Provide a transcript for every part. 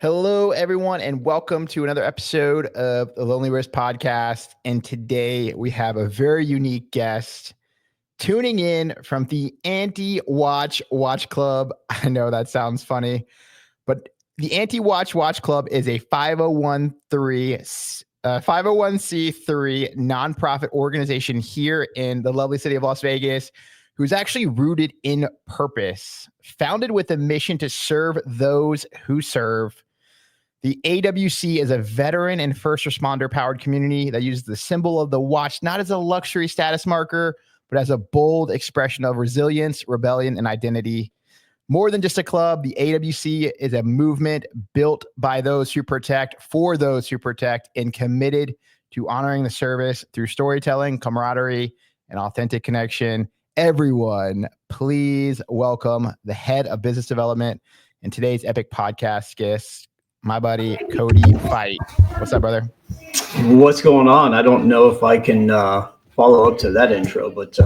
Hello, everyone, and welcome to another episode of the Lonely Risk Podcast. And today we have a very unique guest tuning in from the Anti-Watch Watch Club. I know that sounds funny, but the Anti-Watch Watch Club is a 501c3 nonprofit organization here in the lovely city of Las Vegas, who's actually rooted in purpose, founded with a mission to serve those who serve. The AWWC is a veteran and first responder powered community that uses the symbol of the watch not as a luxury status marker, but as a bold expression of resilience, rebellion, and identity. More than just a club, the AWWC is a movement built by those who protect, for those who protect, and committed to honoring the service through storytelling, camaraderie, and authentic connection. Everyone, please welcome the head of business development and today's epic podcast guest, my buddy Cody Fite. What's up, brother? What's going on? I don't know if I can follow up to that intro, but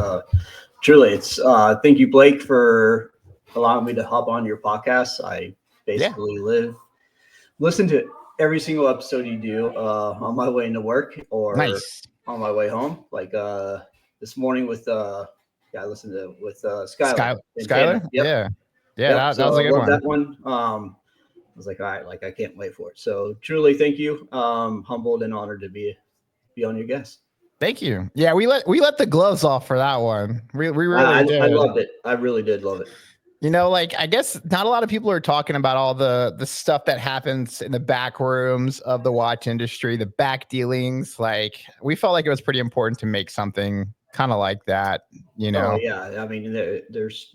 truly, it's thank you, Blake, for allowing me to hop on your podcast. I basically listen to every single episode you do on my way into work or on my way home. Like this morning with I listened to with Skylar. Skylar? Yep. Yeah. That was a good one. That one. I was like, all right, like I can't wait for it. So truly, thank you. Humbled and honored to be on your guest. Thank you. Yeah, we let the gloves off for that one. We really did. I loved it. I really did love it. You know, like I guess not a lot of people are talking about all the stuff that happens in the back rooms of the watch industry, the back dealings. Like we felt like it was pretty important to make something kind of like that, you know? Oh, yeah. I mean, there's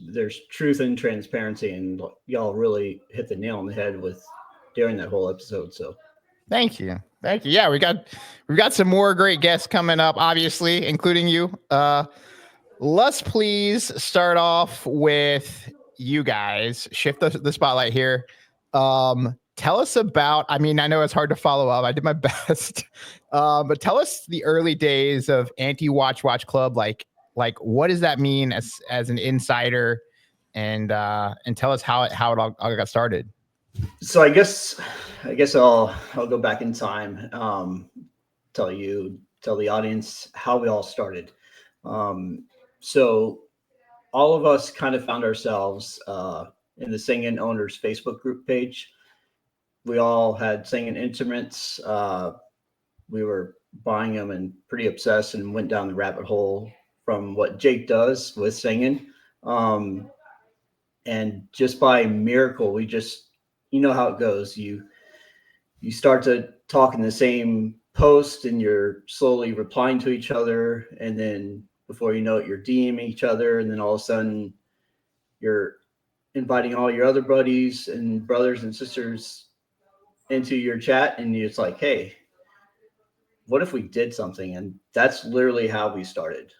truth and transparency, and y'all really hit the nail on the head during that whole episode. So thank you. Yeah, we've got some more great guests coming up, obviously, including you. Let's please start off with you guys. Shift the spotlight here. Tell us about, I mean, I know it's hard to follow up. I did my best. But tell us the early days of Anti-Watch Watch Club. Like what does that mean as an insider? And tell us how it all got started. So I guess I'll go back in time. Tell the audience how we all started. So all of us kind of found ourselves in the Singing Owners Facebook group page. We all had singing instruments. We were buying them and pretty obsessed, and went down the rabbit hole from what Jake does with singing. And just by miracle, we just, you know how it goes. You start to talk in the same post, and you're slowly replying to each other. And then before you know it, you're DMing each other. And then all of a sudden you're inviting all your other buddies and brothers and sisters into your chat. And it's like, hey, what if we did something? And that's literally how we started.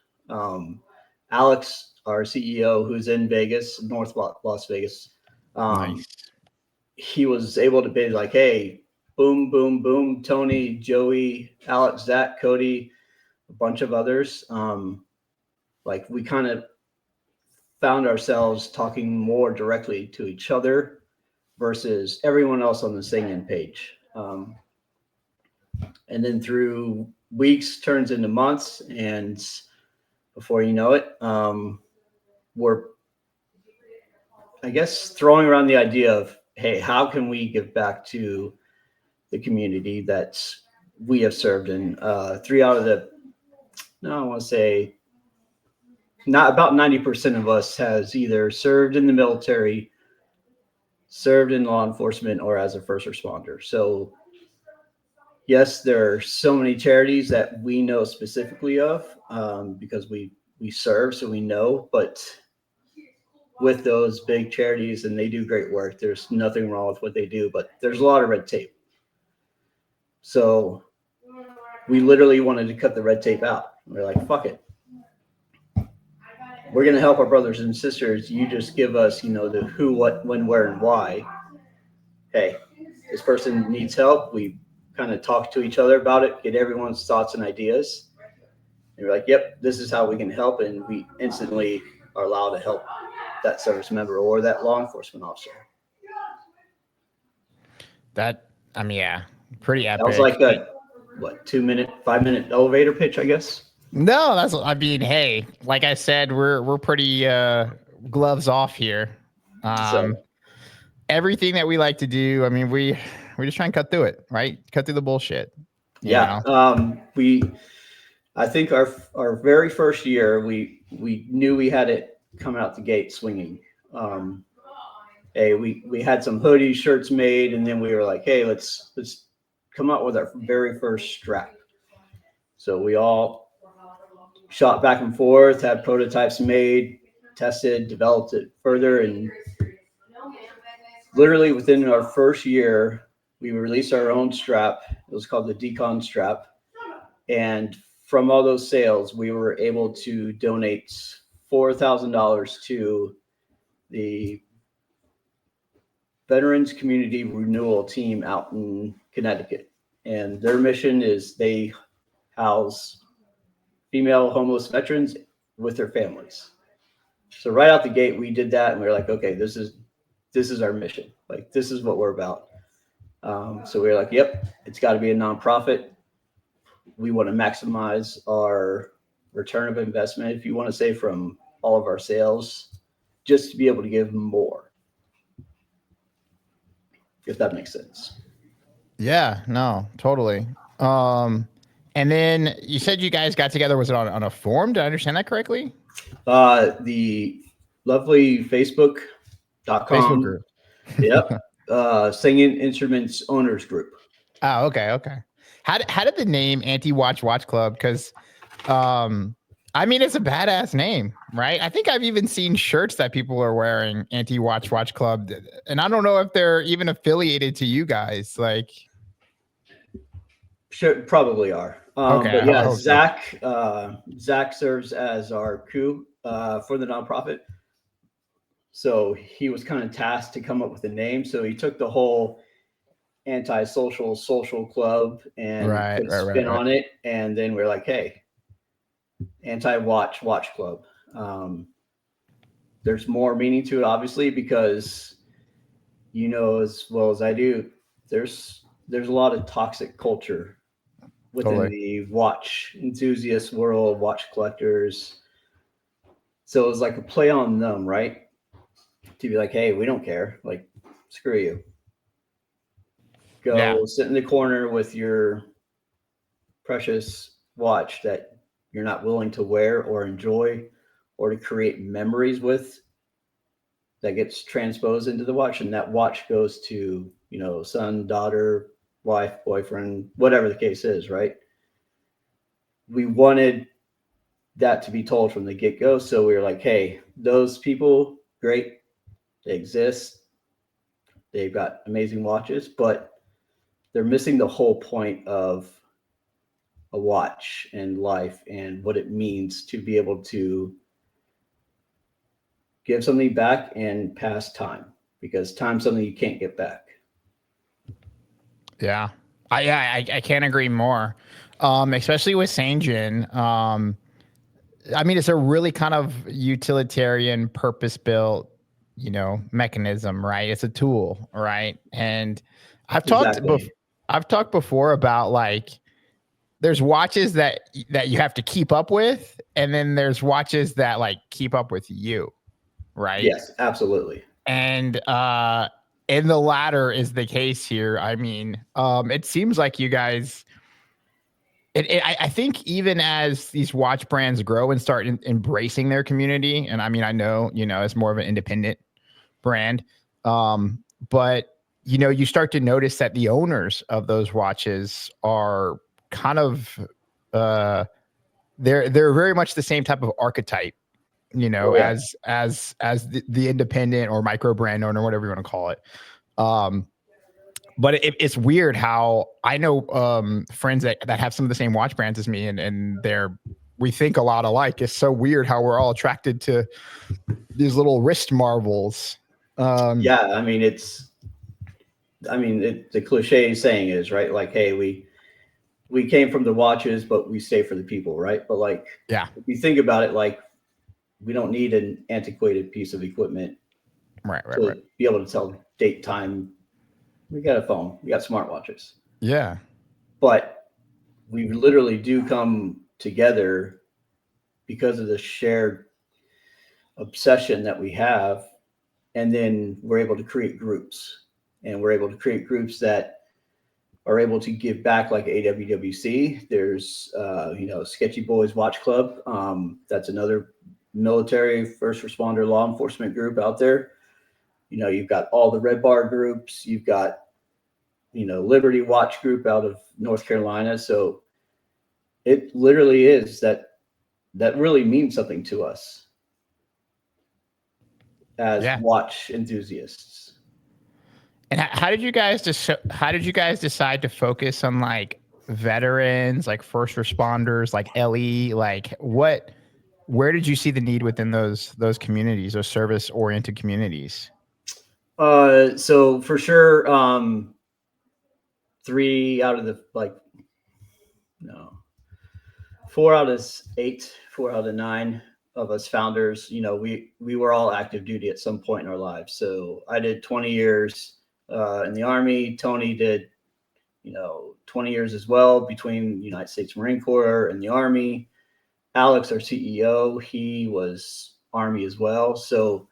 Alex, our CEO, who's in Vegas, North Las Vegas, Nice. He was able to be like, hey, boom, boom, boom, Tony, Joey, Alex, Zach, Cody, a bunch of others. Like we kind of found ourselves talking more directly to each other versus everyone else on the singing page. And then through weeks turns into months, and before you know it, we're, I guess, throwing around the idea of, hey, how can we give back to the community that we have served in? 3 out of the, no, I want to say, not about 90% of us has either served in the military, served in law enforcement, or as a first responder. So yes, there are so many charities that we know specifically of because we serve, so we know. But with those big charities, and they do great work, there's nothing wrong with what they do, but there's a lot of red tape. So we literally wanted to cut the red tape out. We're like, fuck it. We're going to help our brothers and sisters. You just give us, the who, what, when, where, and why. Hey, this person needs help. We kind of talk to each other about it, get everyone's thoughts and ideas. And we're like, yep, this is how we can help. And we instantly are allowed to help that service member or that law enforcement officer. I mean, yeah, pretty That was epic. like a 2-minute, 5-minute elevator pitch, I guess. No, I mean, hey, like I said, we're pretty gloves off here. So Everything that we like to do, I mean, we just try and cut through it, right? Cut through the bullshit. yeah, I think our very first year, we knew we had it coming out the gate swinging. Hey, we had some hoodie shirts made, and then we were like, hey, let's come out with our very first strap. So we all shot back and forth, had prototypes made, tested, developed it further, and literally within our first year, we released our own strap. It was called the Decon strap, and from all those sales, we were able to donate $4,000 to the Veterans Community Renewal Team out in Connecticut. And their mission is they house female homeless veterans with their families. So right out the gate, we did that, and we were like, okay, this is our mission. Like, this is what we're about. So we were like, yep, it's got to be a nonprofit. We want to maximize our return of investment, if you want to say, from all of our sales, just to be able to give more, if that makes sense. Yeah, no, totally. And then you said you guys got together. Was it on a forum? Did I understand that correctly? The lovely Facebook.com. Facebook group. Yep. Singing Instruments Owners Group. Oh, okay. How did the name Anti-Watch Watch Club? Because, I mean, it's a badass name, right? I think I've even seen shirts that people are wearing, Anti-Watch Watch Club, and I don't know if they're even affiliated to you guys. Like, sure, probably are. Okay, But yeah, so. Zach serves as our coup for the nonprofit. So he was kind of tasked to come up with a name. So he took the whole anti-social social club and put a spin on it. And then we're like, hey, anti-watch watch club. There's more meaning to it, obviously, because you know as well as I do, there's a lot of toxic culture within the watch enthusiast world, watch collectors. So it was like a play on them, right? To be like, hey, we don't care. Like, screw you. Go sit in the corner with your precious watch that you're not willing to wear or enjoy or to create memories with, that gets transposed into the watch, and that watch goes to, you know, son, daughter, wife, boyfriend, whatever the case is, right? We wanted that to be told from the get-go. So we were like, hey, those people, great, they exist, they've got amazing watches, but they're missing the whole point of a watch and life and what it means to be able to give something back and pass time, because time's something you can't get back. Yeah. I can't agree more. Especially with Saint-Jin. I mean, it's a really kind of utilitarian, purpose-built, mechanism, right? It's a tool, right? And I've talked before about, like, there's watches that you have to keep up with, and then there's watches that, like, keep up with you, right? Yes, absolutely. And the latter is the case here. I mean, it seems like you guys. I think even as these watch brands grow and start embracing their community, and I mean, I know, it's more of an independent brand, but you start to notice that the owners of those watches are kind of, they're very much the same type of archetype, as the independent or micro brand owner, whatever you want to call it. But it's weird how I know friends that have some of the same watch brands as me, and we think a lot alike. It's so weird how we're all attracted to these little wrist marvels. Yeah, I mean, the cliche saying is, right, like, hey, we came from the watches, but we stay for the people, right? But, like, yeah, if you think about it, like, we don't need an antiquated piece of equipment right. to be able to tell date, time, We got a phone. We got smartwatches. Yeah. But we literally do come together because of the shared obsession that we have. And then we're able to create groups. And we're able to create groups that are able to give back, like AWWC. There's, Sketchy Boys Watch Club. That's another military, first responder, law enforcement group out there. You've got all the Red Bar groups. You've got, Liberty Watch Group out of North Carolina. So it literally is that really means something to us as watch enthusiasts. And how did you guys decide to focus on like veterans, like first responders, like LE, like where did you see the need within those communities, those service oriented communities? So for sure, 4 out of 8, 4 out of 9 of us founders, we were all active duty at some point in our lives. So I did 20 years in the Army. Tony did, 20 years as well between the United States Marine Corps and the Army. Alex, our CEO, he was Army as well. So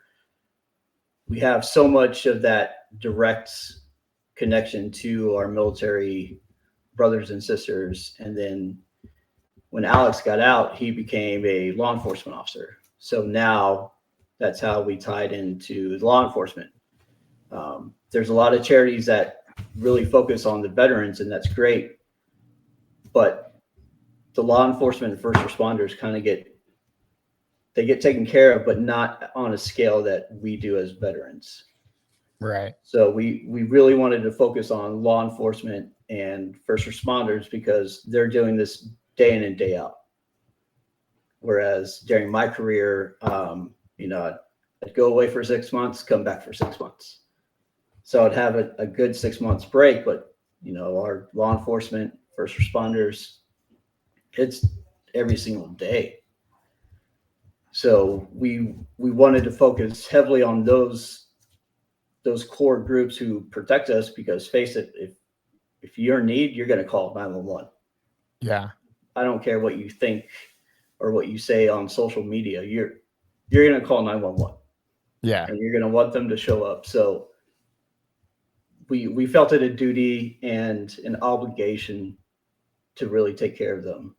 we have so much of that direct connection to our military brothers and sisters. And then when Alex got out, he became a law enforcement officer. So now that's how we tied into law enforcement. There's a lot of charities that really focus on the veterans, and that's great. But the law enforcement and first responders kind of get taken care of, but not on a scale that we do as veterans. Right. So we really wanted to focus on law enforcement and first responders because they're doing this day in and day out. Whereas during my career, I'd go away for 6 months, come back for 6 months. So I'd have a good 6 months break, but our law enforcement, first responders, it's every single day. So we wanted to focus heavily on those core groups who protect us, because face it, if you're in need, you're going to call 911. Yeah. I don't care what you think or what you say on social media. You're going to call 911. Yeah. And you're going to want them to show up. So we felt it a duty and an obligation to really take care of them.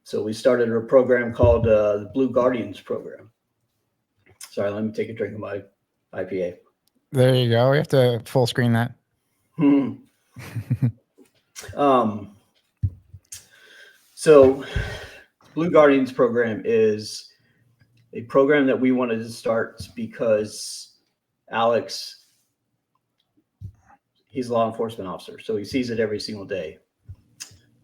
So we started a program called the Blue Guardians program. Sorry, let me take a drink of my IPA. There you go. We have to full screen that. So Blue Guardians program is a program that we wanted to start because Alex, he's a law enforcement officer, so he sees it every single day.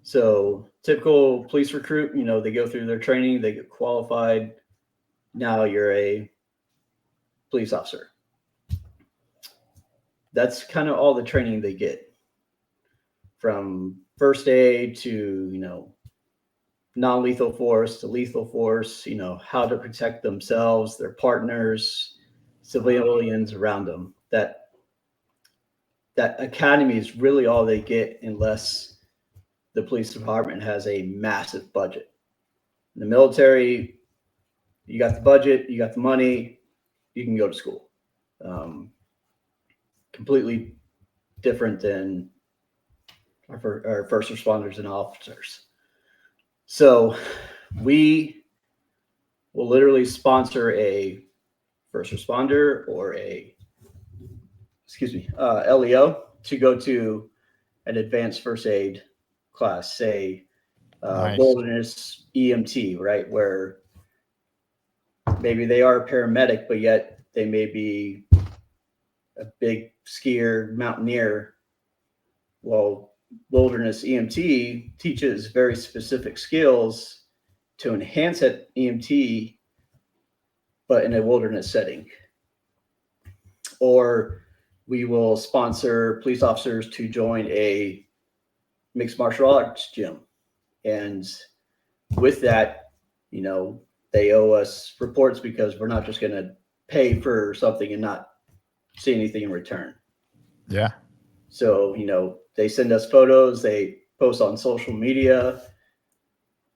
So typical police recruit, they go through their training, they get qualified. Now you're a police officer. That's kind of all the training they get, from first aid to, non-lethal force to lethal force, how to protect themselves, their partners, civilians around them. That academy is really all they get, unless the police department has a massive budget. In the military, you got the budget, you got the money, you can go to school. Completely different than our first responders and officers. So we will literally sponsor a first responder or LEO to go to an advanced first aid class, say Nice. wilderness EMT, right? Where maybe they are a paramedic, but yet they may be a big skier, mountaineer. Well, wilderness EMT teaches very specific skills to enhance that EMT, but in a wilderness setting. Or we will sponsor police officers to join a mixed martial arts gym. And with that, they owe us reports, because we're not just going to pay for something and not see anything in return. Yeah. So, they send us photos, they post on social media,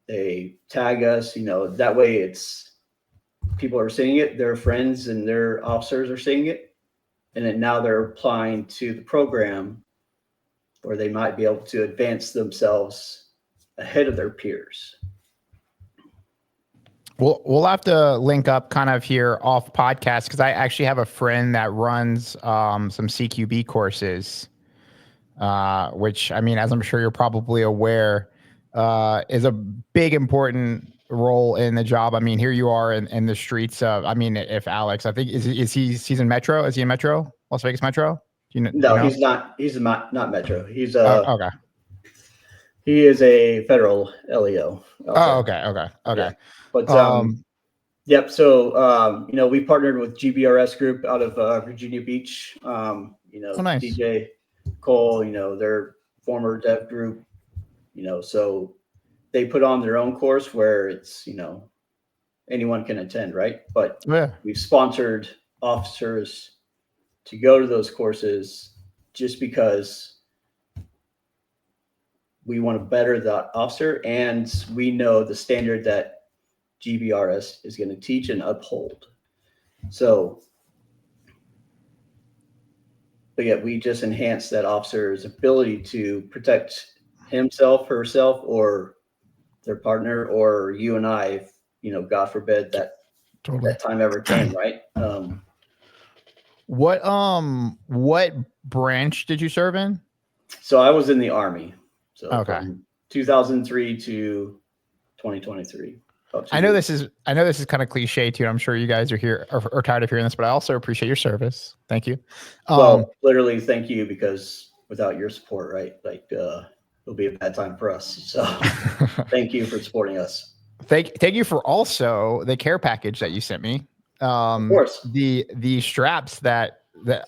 they tag us, that way it's people are seeing it, their friends and their officers are seeing it. And then now they're applying to the program where they might be able to advance themselves ahead of their peers. We'll have to link up kind of here off podcast because I actually have a friend that runs some CQB courses, which I mean, as I'm sure you're probably aware, is a big important role in the job. I mean, here you are in the streets of. I mean, if Alex, I think he's in Metro? Is he in Metro? Las Vegas Metro? Do you No, know? he's not. He's not Metro. He's Okay. he is a federal LEO. Oh, okay. Yeah. But Um, yep. So we partnered with GBRS Group out of Virginia Beach. oh, nice. DJ Cole. Their former dev group. So they put on their own course where it's anyone can attend, right? But Yeah. we've sponsored officers to go to those courses just because we want to better the officer and we know the standard that GBRS is going to teach and uphold. So, but yet we just enhance that officer's ability to protect himself, herself, or their partner, or you and I, if, God forbid that time ever came, right? What branch did you serve in? So I was in the Army. So Okay. from 2003 to 2023. I know this is kind of cliche too. I'm sure you guys are tired of hearing this, but I also appreciate your service. Thank you. Well, literally, thank you, because without your support, right, like it'll be a bad time for us. So thank you for supporting us. Thank you for also the care package that you sent me. Of course. The straps that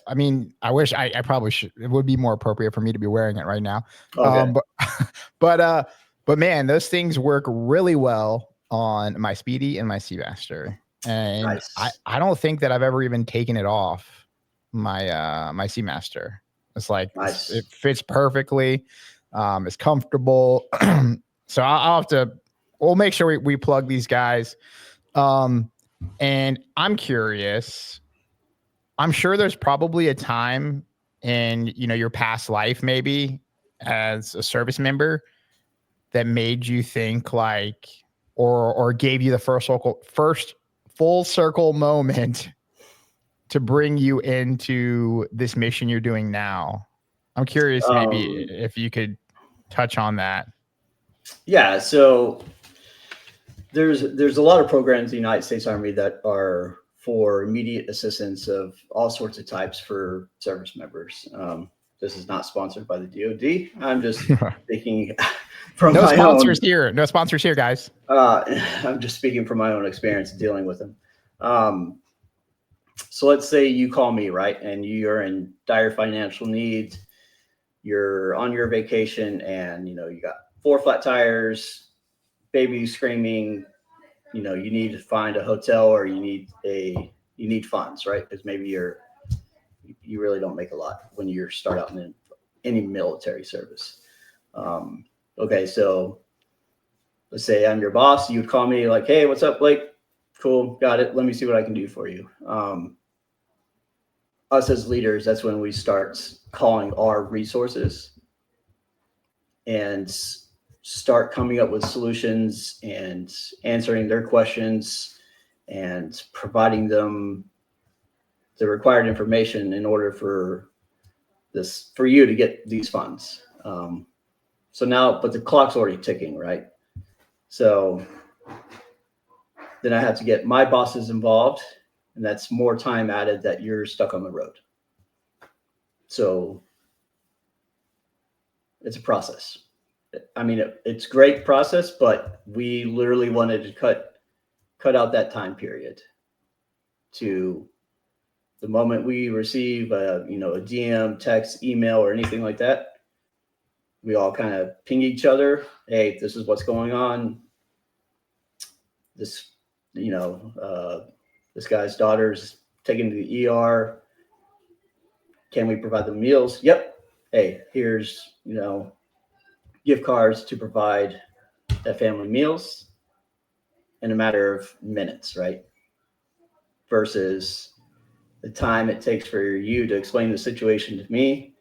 I mean, I wish I probably should. It would be more appropriate for me to be wearing it right now. Okay. But man, those things work really well on my Speedy and my Seamaster, and Nice. I don't think that I've ever even taken it off my my Seamaster. It's like Nice. it fits perfectly. It's comfortable. So I'll have to. We'll make sure we plug these guys. And I'm curious. I'm sure there's probably a time in your past life, maybe as a service member, that made you think like, or gave you the first full circle moment to bring you into this mission you're doing now. I'm curious, maybe if you could touch on that. Yeah. So there's a lot of programs in the United States Army that are for immediate assistance of all sorts of types for service members. This is not sponsored by the DoD. I'm just speaking from no my sponsors own, here. No sponsors here, guys. I'm just speaking from my own experience dealing with them. So let's say you call me, right, and you're in dire financial needs. You're on your vacation, and you got 4 flat tires, baby screaming. You need to find a hotel, or you need funds, right? Because maybe you really don't make a lot when you start out in any military service. Okay, so let's say I'm your boss. You would call me like, "Hey, what's up, Blake? Cool, got it. Let me see what I can do for you." Us as leaders, that's when we start calling our resources and start coming up with solutions and answering their questions and providing them the required information in order for you to get these funds. So now, but the clock's already ticking, right? So then I have to get my bosses involved, and that's more time added that you're stuck on the road. So it's a process. I mean, it's great process, but we literally wanted to cut out that time period to the moment we receive a DM, text, email, or anything like that. We all kind of ping each other. Hey, this is what's going on. This, this guy's daughter's taken to the ER. can we provide them meals? Yep. Hey, here's, gift cards to provide that family meals in a matter of minutes, right? Versus the time it takes for you to explain the situation to me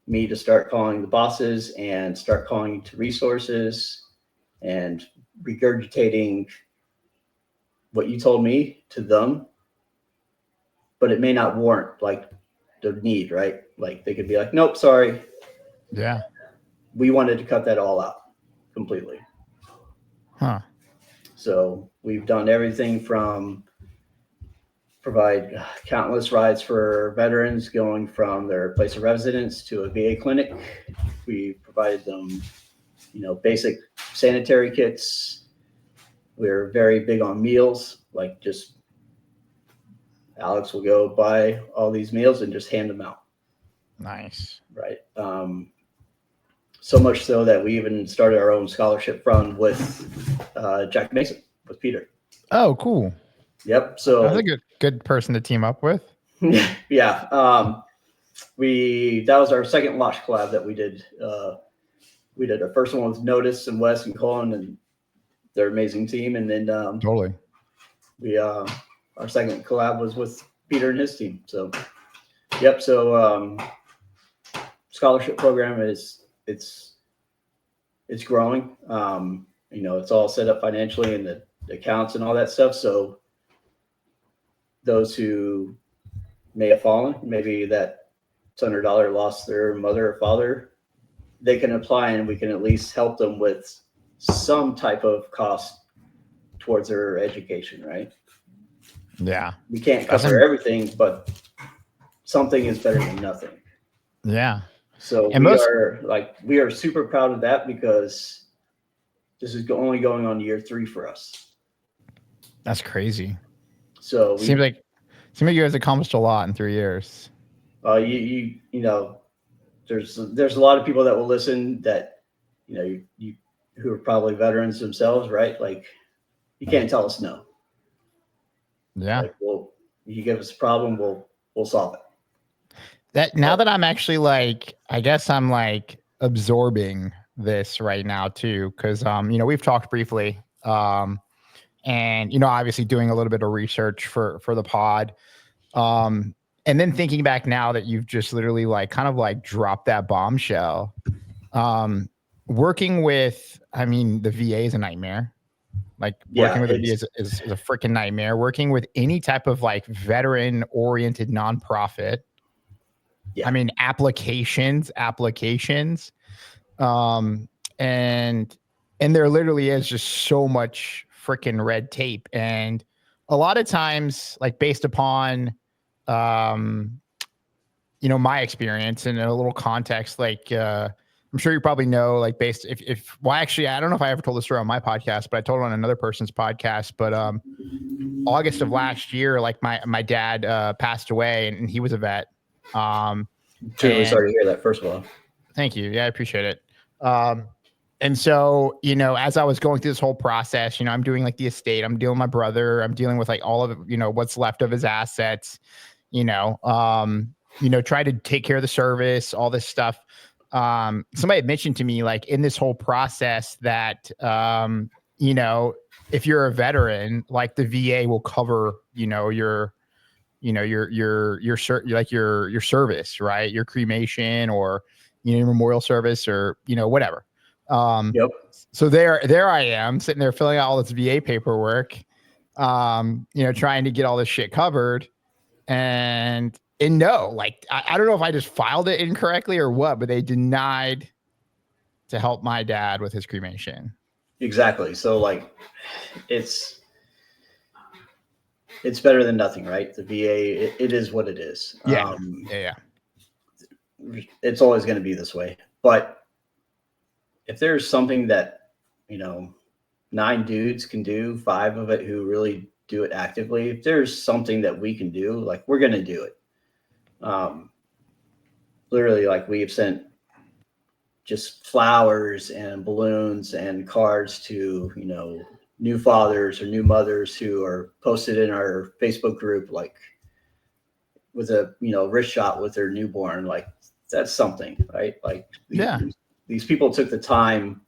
to start calling the bosses and start calling to resources and regurgitating what you told me to them, but it may not warrant like the need, right? Like they could be like, nope, sorry. Yeah. We wanted to cut that all out completely. Huh. So we've done everything from provide countless rides for veterans going from their place of residence to a VA clinic. We provided them, basic sanitary kits. We're very big on meals, like just Alex will go buy all these meals and just hand them out. Nice. Right. So much so that we even started our own scholarship fund with Jack Mason, with Peter. Oh, cool. Yep. So that's a good person to team up with. Yeah. That was our second launch collab that we did. We did our first one with Notice and Wes and Colin and their amazing team. And then totally. Our second collab was with Peter and his team. So, yep. So scholarship program it's growing. It's all set up financially and the accounts and all that stuff. So those who may have fallen, maybe that $100 lost their mother or father, they can apply and we can at least help them with some type of cost towards their education, right? Yeah. We can't cover everything, but something is better than nothing. Yeah. So we are super proud of that because this is only going on year 3 for us. That's crazy. So seems like you guys accomplished a lot in 3 years. You know, there's a lot of people that will listen that, you who are probably veterans themselves, right? Like you can't tell us no. Yeah. Like, you give us a problem, we'll solve it. That now that I'm actually I guess I'm absorbing this right now too, because we've talked briefly, and obviously doing a little bit of research for the pod, and then thinking back now that you've just literally dropped that bombshell. Working with, the VA is a nightmare. Working with the VA is a freaking nightmare. Working with any type of veteran oriented nonprofit. Yeah. Applications. And there literally is just so much freaking red tape. And a lot of times, based upon, my experience and a little context, I'm sure you probably know, actually, I don't know if I ever told this story on my podcast, but I told it on another person's podcast, but, August of last year, my dad, passed away and he was a vet. Truly sorry to hear that, first of all. Thank you. Yeah, I appreciate it. And so, as I was going through this whole process, I'm doing the estate, I'm dealing with my brother, I'm dealing with all of it, what's left of his assets, try to take care of the service, all this stuff. Somebody had mentioned to me, in this whole process that, if you're a veteran, the VA will cover, your service, right? Your cremation or, your memorial service or, whatever. Yep. So there I am sitting there filling out all this VA paperwork, trying to get all this shit covered. And no, I don't know if I just filed it incorrectly or what, but they denied to help my dad with his cremation. Exactly. So it's better than nothing, right? The VA, it is what it is. Yeah. It's always going to be this way. But if there's something that, 9 dudes can do, 5 of it who really do it actively, if there's something that we can do, we're going to do it. Literally, we have sent just flowers and balloons and cards to, new fathers or new mothers who are posted in our Facebook group, with a, wrist shot with their newborn, like that's something, right? Like these people took the time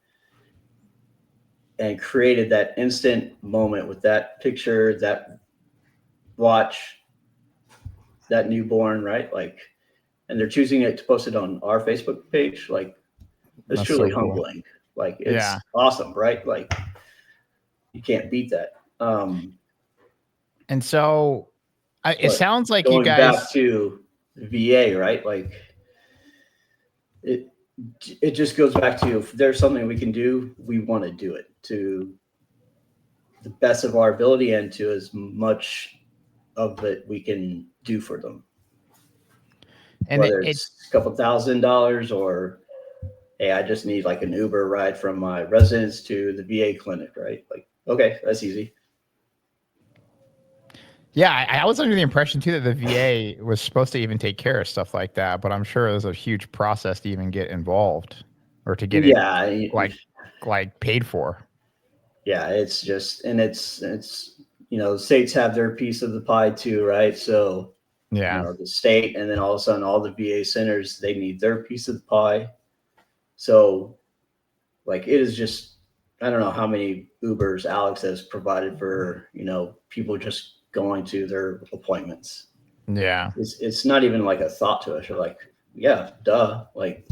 and created that instant moment with that picture, that watch, that newborn, right? Like, and they're choosing to post it on our Facebook page. Like, it's That's truly so cool. humbling. Like, it's awesome, right? Like, you can't beat that. And so it sounds like you going guys back to VA, right? Like, it just goes back to, if there's something we can do, we want to do it to the best of our ability and to as much of it we can do for them. And whether it's a couple $1,000 or, hey, I just need like an Uber ride from my residence to the VA clinic, right? Like, okay, that's easy. Yeah, I was under the impression too that the VA was supposed to even take care of stuff like that, but I'm sure there's a huge process to even get involved or to get it like paid for. Yeah, it's just, and it's the states have their piece of the pie too, right? So the state, and then all of a sudden all the VA centers, they need their piece of the pie. So like, it is just, I don't know how many Ubers Alex has provided for, people just going to their appointments. Yeah. It's not even like a thought to us. You're like, yeah, duh. Like,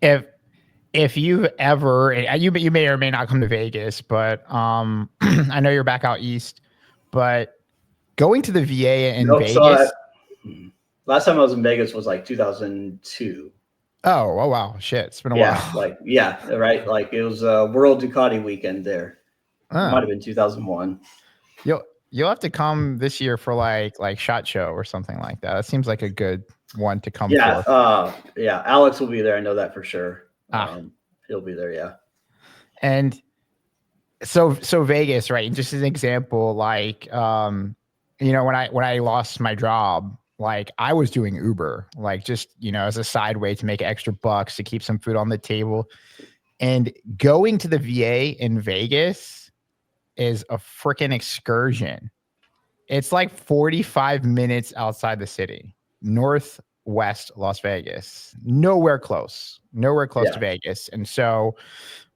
if you've ever, you may or may not come to Vegas, but I know you're back out east, but going to the VA in Vegas. Last time I was in Vegas was like 2002. Oh wow, shit! It's been a while. Right. Like, it was a World Ducati weekend there. It might have been 2001. You'll have to come this year for like SHOT Show or something like that. That seems like a good one to come for. Alex will be there. I know that for sure. He'll be there. Yeah. And so Vegas, right? And just as an example, like when I lost my job, like I was doing Uber, like just as a side way to make extra bucks to keep some food on the table. And going to the VA in Vegas is a freaking excursion. It's like 45 minutes outside the city, northwest Las Vegas, nowhere close to Vegas. And so,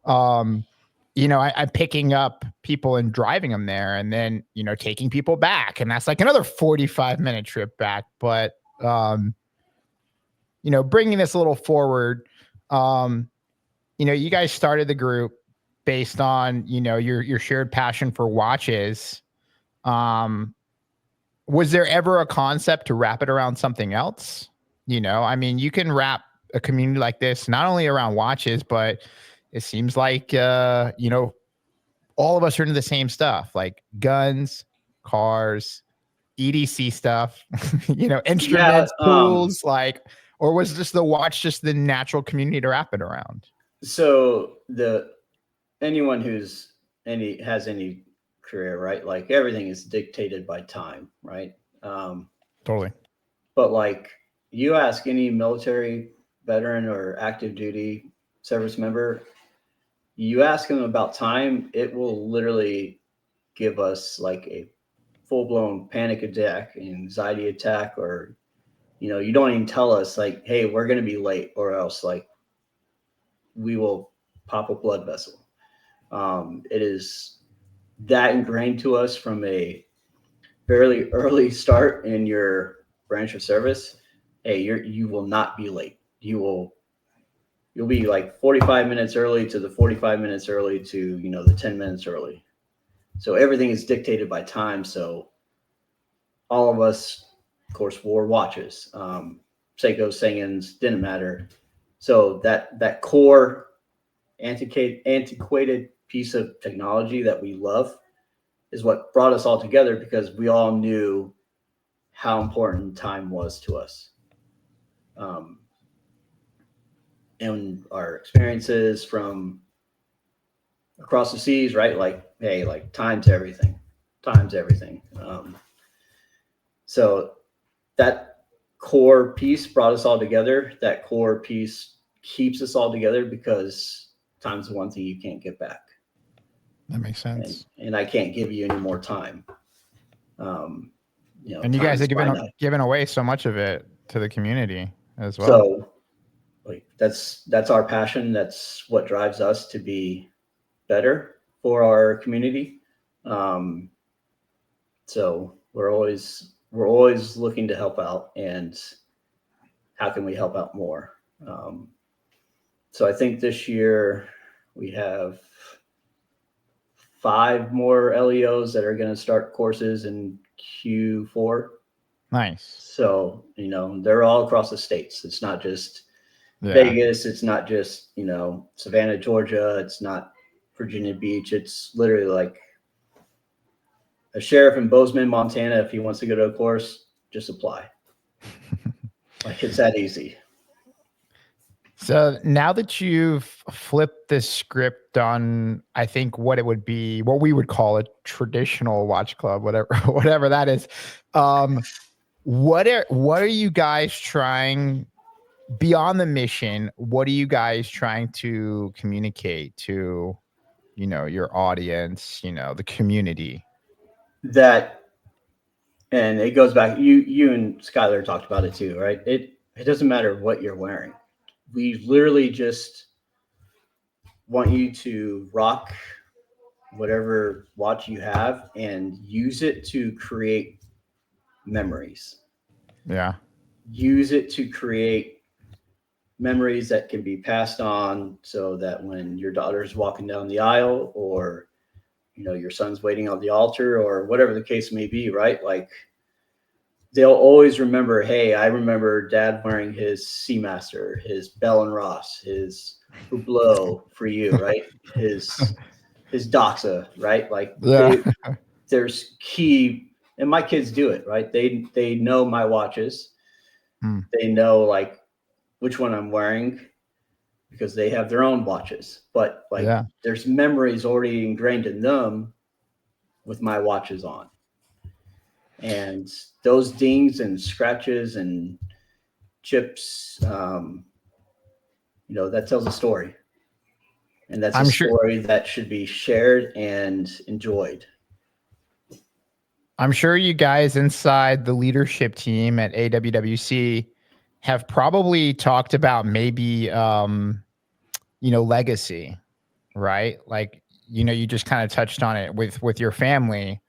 I'm picking up people and driving them there and then, taking people back. And that's like another 45-minute trip back. But, bringing this a little forward, you guys started the group based on, your shared passion for watches. Was there ever a concept to wrap it around something else? You can wrap a community like this not only around watches, but it seems like all of us are into the same stuff, like guns, cars, EDC stuff, instruments, tools, or was just the watch just the natural community to wrap it around? So anyone who's has any career, right? Like, everything is dictated by time, right? Totally. But like, you ask any military veteran or active duty service member, you ask them about time, it will literally give us like a full-blown panic attack, anxiety attack, or you don't even tell us like, hey, we're going to be late, or else like we will pop a blood vessel. It is that ingrained to us from a fairly early start in your branch of service. Hey, you will not be late. You'll be like 45 minutes early to the 45 minutes early to the 10 minutes early. So everything is dictated by time. So all of us, of course, wore watches. Seiko, Sengins, didn't matter. So that core antiquated piece of technology that we love is what brought us all together, because we all knew how important time was to us. And our experiences from across the seas, right? Like, hey, like time's everything. So that core piece brought us all together. That core piece keeps us all together, because time's the one thing you can't get back. That makes sense. And I can't give you any more time. And you time guys are is finite. giving away so much of it to the community as well. So like that's our passion. That's what drives us to be better for our community. So we're always looking to help out, and how can we help out more? So I think this year we have 5 more LEOs that are going to start courses in Q4. Nice. So, they're all across the states. It's not just Vegas. It's not just, Savannah, Georgia. It's not Virginia Beach. It's literally like a sheriff in Bozeman, Montana. If he wants to go to a course, just apply. Like, it's that easy. So now that you've flipped the script on, I think what we would call a traditional watch club, whatever that is. What are you guys trying beyond the mission? What are you guys trying to communicate to, your audience, the community? And it goes back, you and Skylar talked about it too, right? It doesn't matter what you're wearing. We literally just want you to rock whatever watch you have and use it to create memories. Yeah. Use it to create memories that can be passed on, so that when your daughter's walking down the aisle, or your son's waiting on the altar, or whatever the case may be, right? Like, they'll always remember, hey, I remember Dad wearing his Seamaster, his Bell and Ross, his Hublot for you, right? His Doxa, right? Like, there's key, and my kids do it, right? They know my watches. They know like which one I'm wearing, because they have their own watches. But there's memories already ingrained in them with my watches on. And those dings and scratches and chips, that tells a story. And that's a story that should be shared and enjoyed. I'm sure you guys inside the leadership team at AWWC have probably talked about maybe, legacy, right? Like, you just kind of touched on it with your family,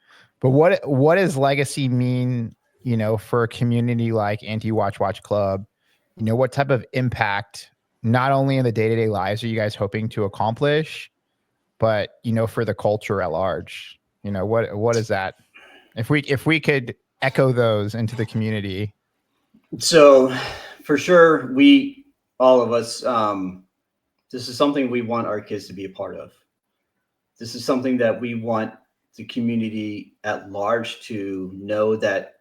but what does legacy mean, for a community like Anti-Watch Club? What type of impact, not only in the day-to-day lives, are you guys hoping to accomplish, but, for the culture at large? What is that? If we could echo those into the community. So for sure, all of us, this is something we want our kids to be a part of. This is something that we want the community at large to know, that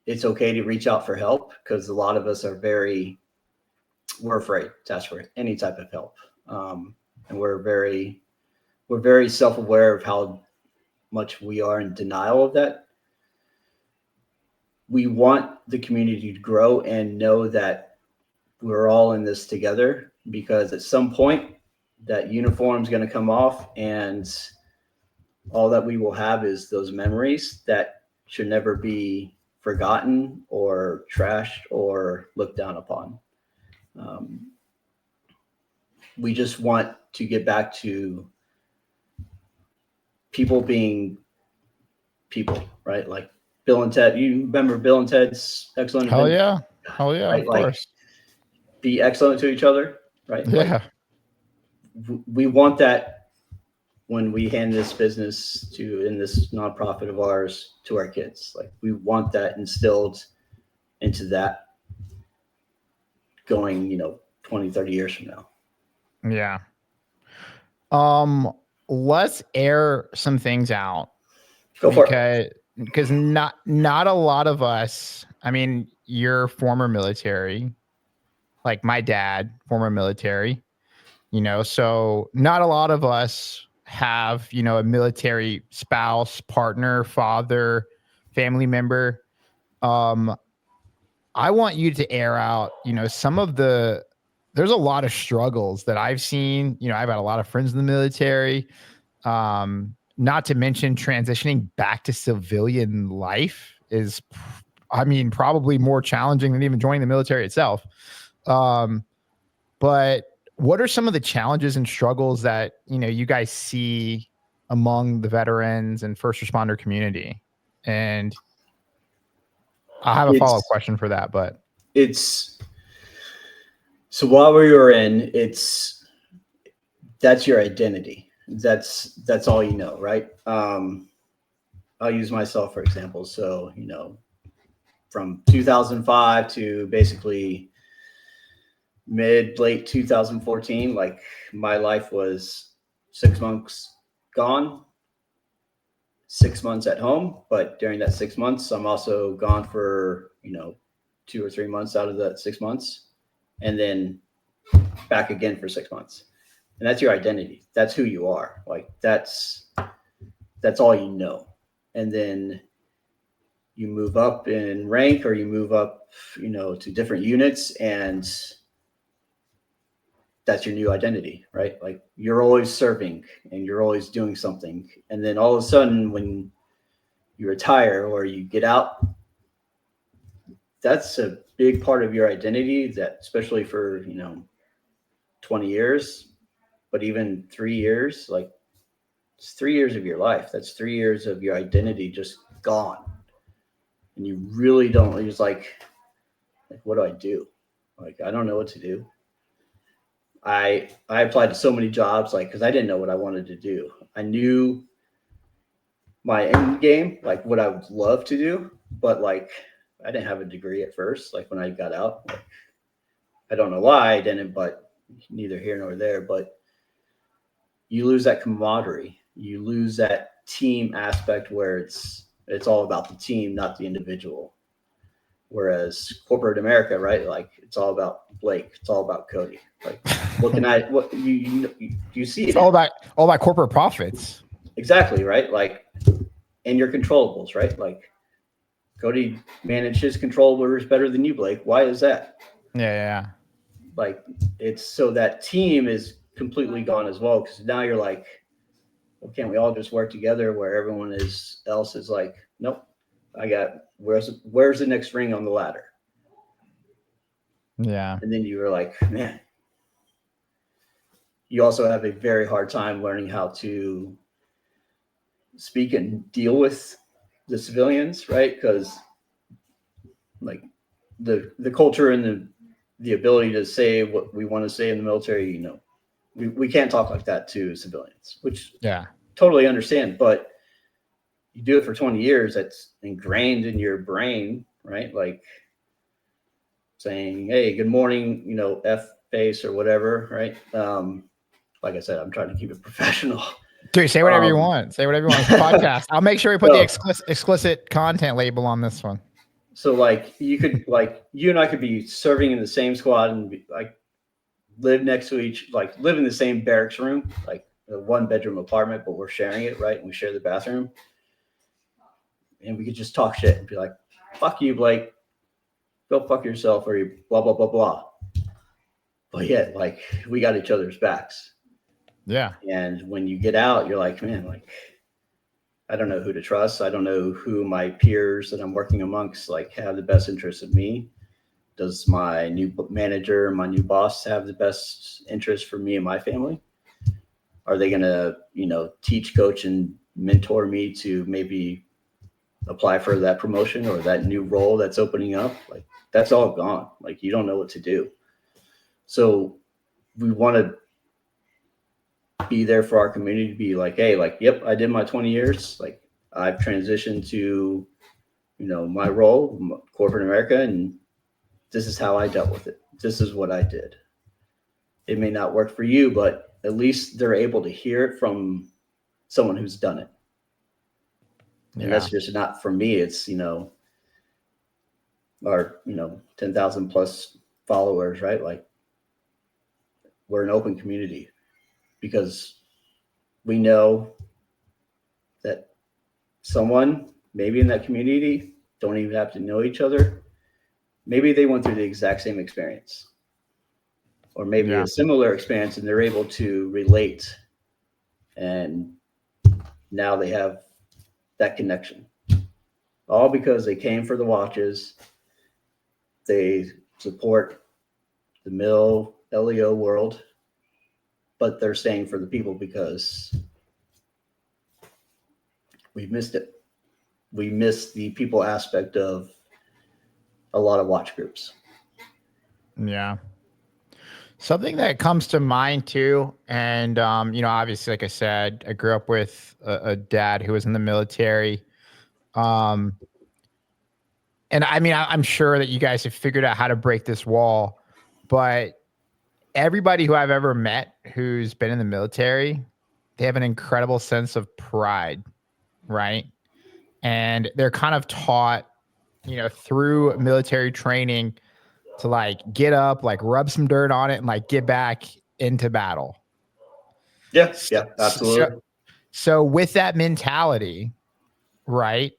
it's okay to reach out for help, because a lot of us we're afraid to ask for any type of help. And we're very self-aware of how much we are in denial of that. We want the community to grow and know that we're all in this together, because at some point that uniform is going to come off, and all that we will have is those memories that should never be forgotten or trashed or looked down upon. We just want to get back to people being people, right? Like Bill and Ted. You remember Bill and Ted's Excellent Adventure? Hell yeah, right? Of course. Be excellent to each other, right? Yeah. We want that when we hand this business in this nonprofit of ours to our kids. Like, we want that instilled into that going, 20, 30 years from now. Yeah. Let's air some things out. Go for it. Because not a lot of us, I mean, you're former military, like my dad, former military, so not a lot of us have, a military spouse, partner, father, family member. I want you to air out, there's a lot of struggles that I've seen. I've had a lot of friends in the military. Not to mention transitioning back to civilian life is, I mean, probably more challenging than even joining the military itself. But what are some of the challenges and struggles that, you guys see among the veterans and first responder community? And I have a follow-up question for that, but so while we were in, that's your identity. That's all you know, right? I'll use myself for example. So, from 2005 to basically late 2014, like my life was 6 months gone, 6 months at home. But during that 6 months, I'm also gone for, 2 or 3 months out of that 6 months, and then back again for 6 months. And that's your identity. That's who you are. Like that's all you know. And then you move up in rank, or you move up, to different units, and that's your new identity, right? Like you're always serving and you're always doing something. And then all of a sudden when you retire or you get out, that's a big part of your identity, that especially for, 20 years, but even 3 years, like it's 3 years of your life. That's 3 years of your identity just gone. And you really don't, it's like what do I do? Like, I don't know what to do. I applied to so many jobs, like, cause I didn't know what I wanted to do. I knew my end game, like what I would love to do, but like, I didn't have a degree at first. Like when I got out, like, I don't know why I didn't, but neither here nor there. But you lose that camaraderie. You lose that team aspect where it's all about the team, not the individual. Whereas corporate America, right? Like it's all about Blake. It's all about Cody. Like, what you see? It's all about corporate profits. Exactly, right? Like, and your controllables, right? Like Cody managed his controllables better than you, Blake. Why is that? Yeah. Like it's so that team is completely gone as well, because now you're like, well, can't we all just work together? Where everyone else is like, nope. Where's the next ring on the ladder? Yeah. And then you were like, man, you also have a very hard time learning how to speak and deal with the civilians, right? Because like the culture and the ability to say what we want to say in the military, we can't talk like that to civilians, which totally understand. But you do it for 20 years, that's ingrained in your brain, right? Like saying, hey, good morning, F face or whatever, right? Like I said, I'm trying to keep it professional. Dude, say whatever you want. Say whatever you want. It's a podcast. I'll make sure we put the explicit content label on this one. So like you and I could be serving in the same squad and be, like live next to live in the same barracks room, like a 1-bedroom apartment, but we're sharing it, right? And we share the bathroom. And we could just talk shit and be like, fuck you, Blake. Go fuck yourself, or you blah, blah, blah, blah. But yeah, like we got each other's backs. Yeah. And when you get out, you're like, man, like, I don't know who to trust. I don't know who my peers that I'm working amongst like have the best interest of me. Does my new manager, my new boss have the best interest for me and my family? Are they going to, teach, coach, and mentor me to maybe apply for that promotion or that new role that's opening up? Like that's all gone. Like you don't know what to do. So we want to be there for our community to be like, hey, like, yep, I did my 20 years. Like I've transitioned to, my role, corporate America, and this is how I dealt with it. This is what I did. It may not work for you, but at least they're able to hear it from someone who's done it. And that's just not for me. It's, our, 10,000 plus followers, right? Like we're an open community because we know that someone maybe in that community don't even have to know each other. Maybe they went through the exact same experience or maybe a similar experience, and they're able to relate. And now they have that connection. all because they came for the watches. They support the mill LEO world, but they're staying for the people because we missed it. We missed the people aspect of a lot of watch groups. Yeah. Something that comes to mind too, and obviously, like I said, I grew up with a dad who was in the military. Um, and I mean, I'm sure that you guys have figured out how to break this wall, but everybody who I've ever met who's been in the military, they have an incredible sense of pride, right? And they're kind of taught, through military training to like get up, like rub some dirt on it and like get back into battle. Yeah, So, yeah, absolutely. so with that mentality, right?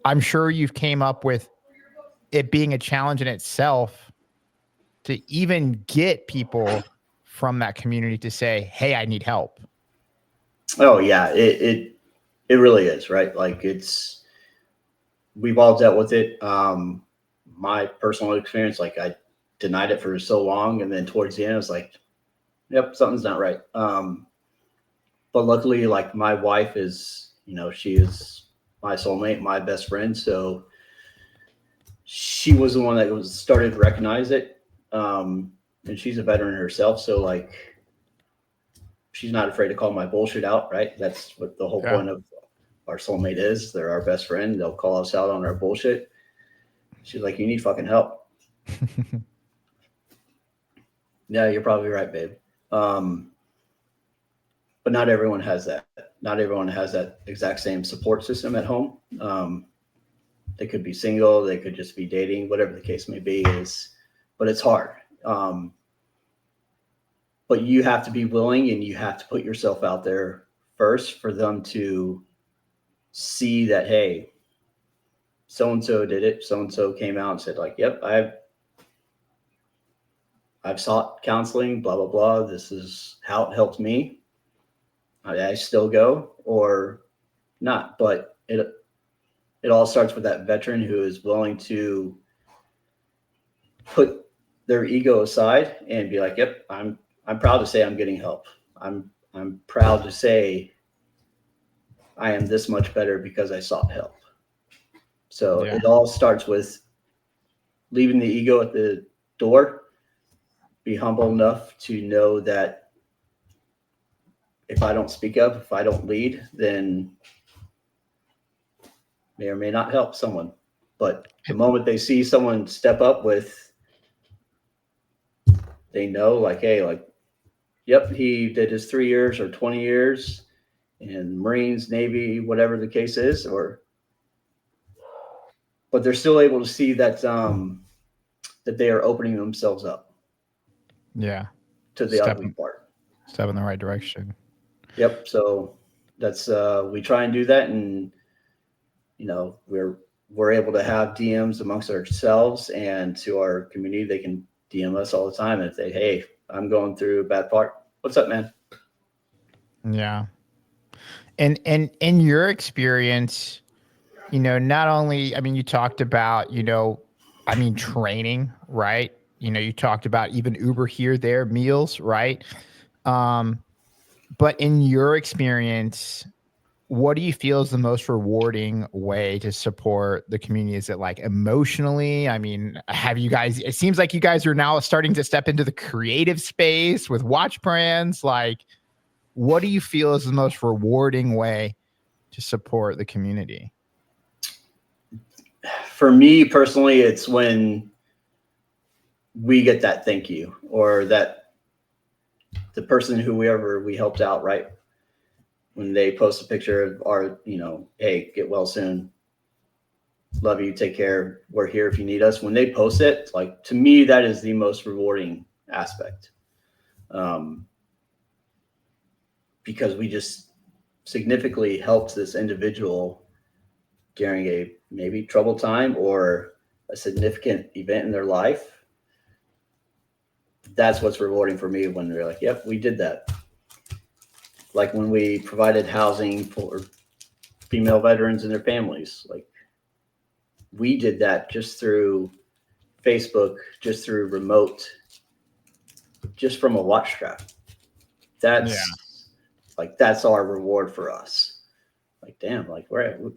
I'm sure you've came up with it being a challenge in itself to even get people from that community to say, "Hey, I need help." Oh yeah, it really is, right? Like we've all dealt with it. My personal experience, like I denied it for so long, and then towards the end, I was like, "Yep, something's not right." But luckily, like my wife is, she is my soulmate, my best friend, so she was the one that was started to recognize it. And she's a veteran herself, so like she's not afraid to call my bullshit out, right? That's what the whole Yeah. point of our soulmate is. They're our best friend. They'll call us out on our bullshit. She's like, you need fucking help. Yeah, you're probably right, babe. But not everyone has that. Not everyone has that exact same support system at home. They could be single, they could just be dating, whatever the case may be. But it's hard. But you have to be willing, and you have to put yourself out there first for them to see that, hey, so and so did it. So and so came out and said, like, yep, I've sought counseling, blah blah blah. This is how it helped me. I still go or not, but it all starts with that veteran who is willing to put their ego aside and be like, yep, I'm proud to say I'm getting help. I'm proud to say I am this much better because I sought help. So Yeah. it all starts with leaving the ego at the door. Be humble enough to know that if I don't speak up, if I don't lead, then may or may not help someone. But the moment they see someone step up with, they know like, hey, like, yep, he did his 3 years or 20 years in Marines, Navy, whatever the case is, but they're still able to see that that they are opening themselves up Yeah. to the ugly part. Step in the right direction. Yep. So that's we try and do that, and we're able to have DMs amongst ourselves and to our community. They can DM us all the time and say, hey, I'm going through a bad part. What's up, man? Yeah. And in your experience, not only, I mean, you talked about, training, right? You talked about even Uber here, there, meals, right? But in your experience, what do you feel is the most rewarding way to support the community? Is it like emotionally? I mean, have you guys, it seems like you guys are now starting to step into the creative space with watch brands. Like, what do you feel is the most rewarding way to support the community? For me personally, it's when we get that thank you, or that the person whoever we helped out, right? When they post a picture of our, hey, get well soon. Love you. Take care. We're here if you need us. When they post it, like, to me, that is the most rewarding aspect. Because we just significantly helped this individual during a maybe troubled time or a significant event in their life. That's what's rewarding for me, when they're like, yep, we did that. Like when we provided housing for female veterans and their families. Like, we did that just through Facebook, just through remote, just from a watch strap. That's our reward for us. Like, damn, like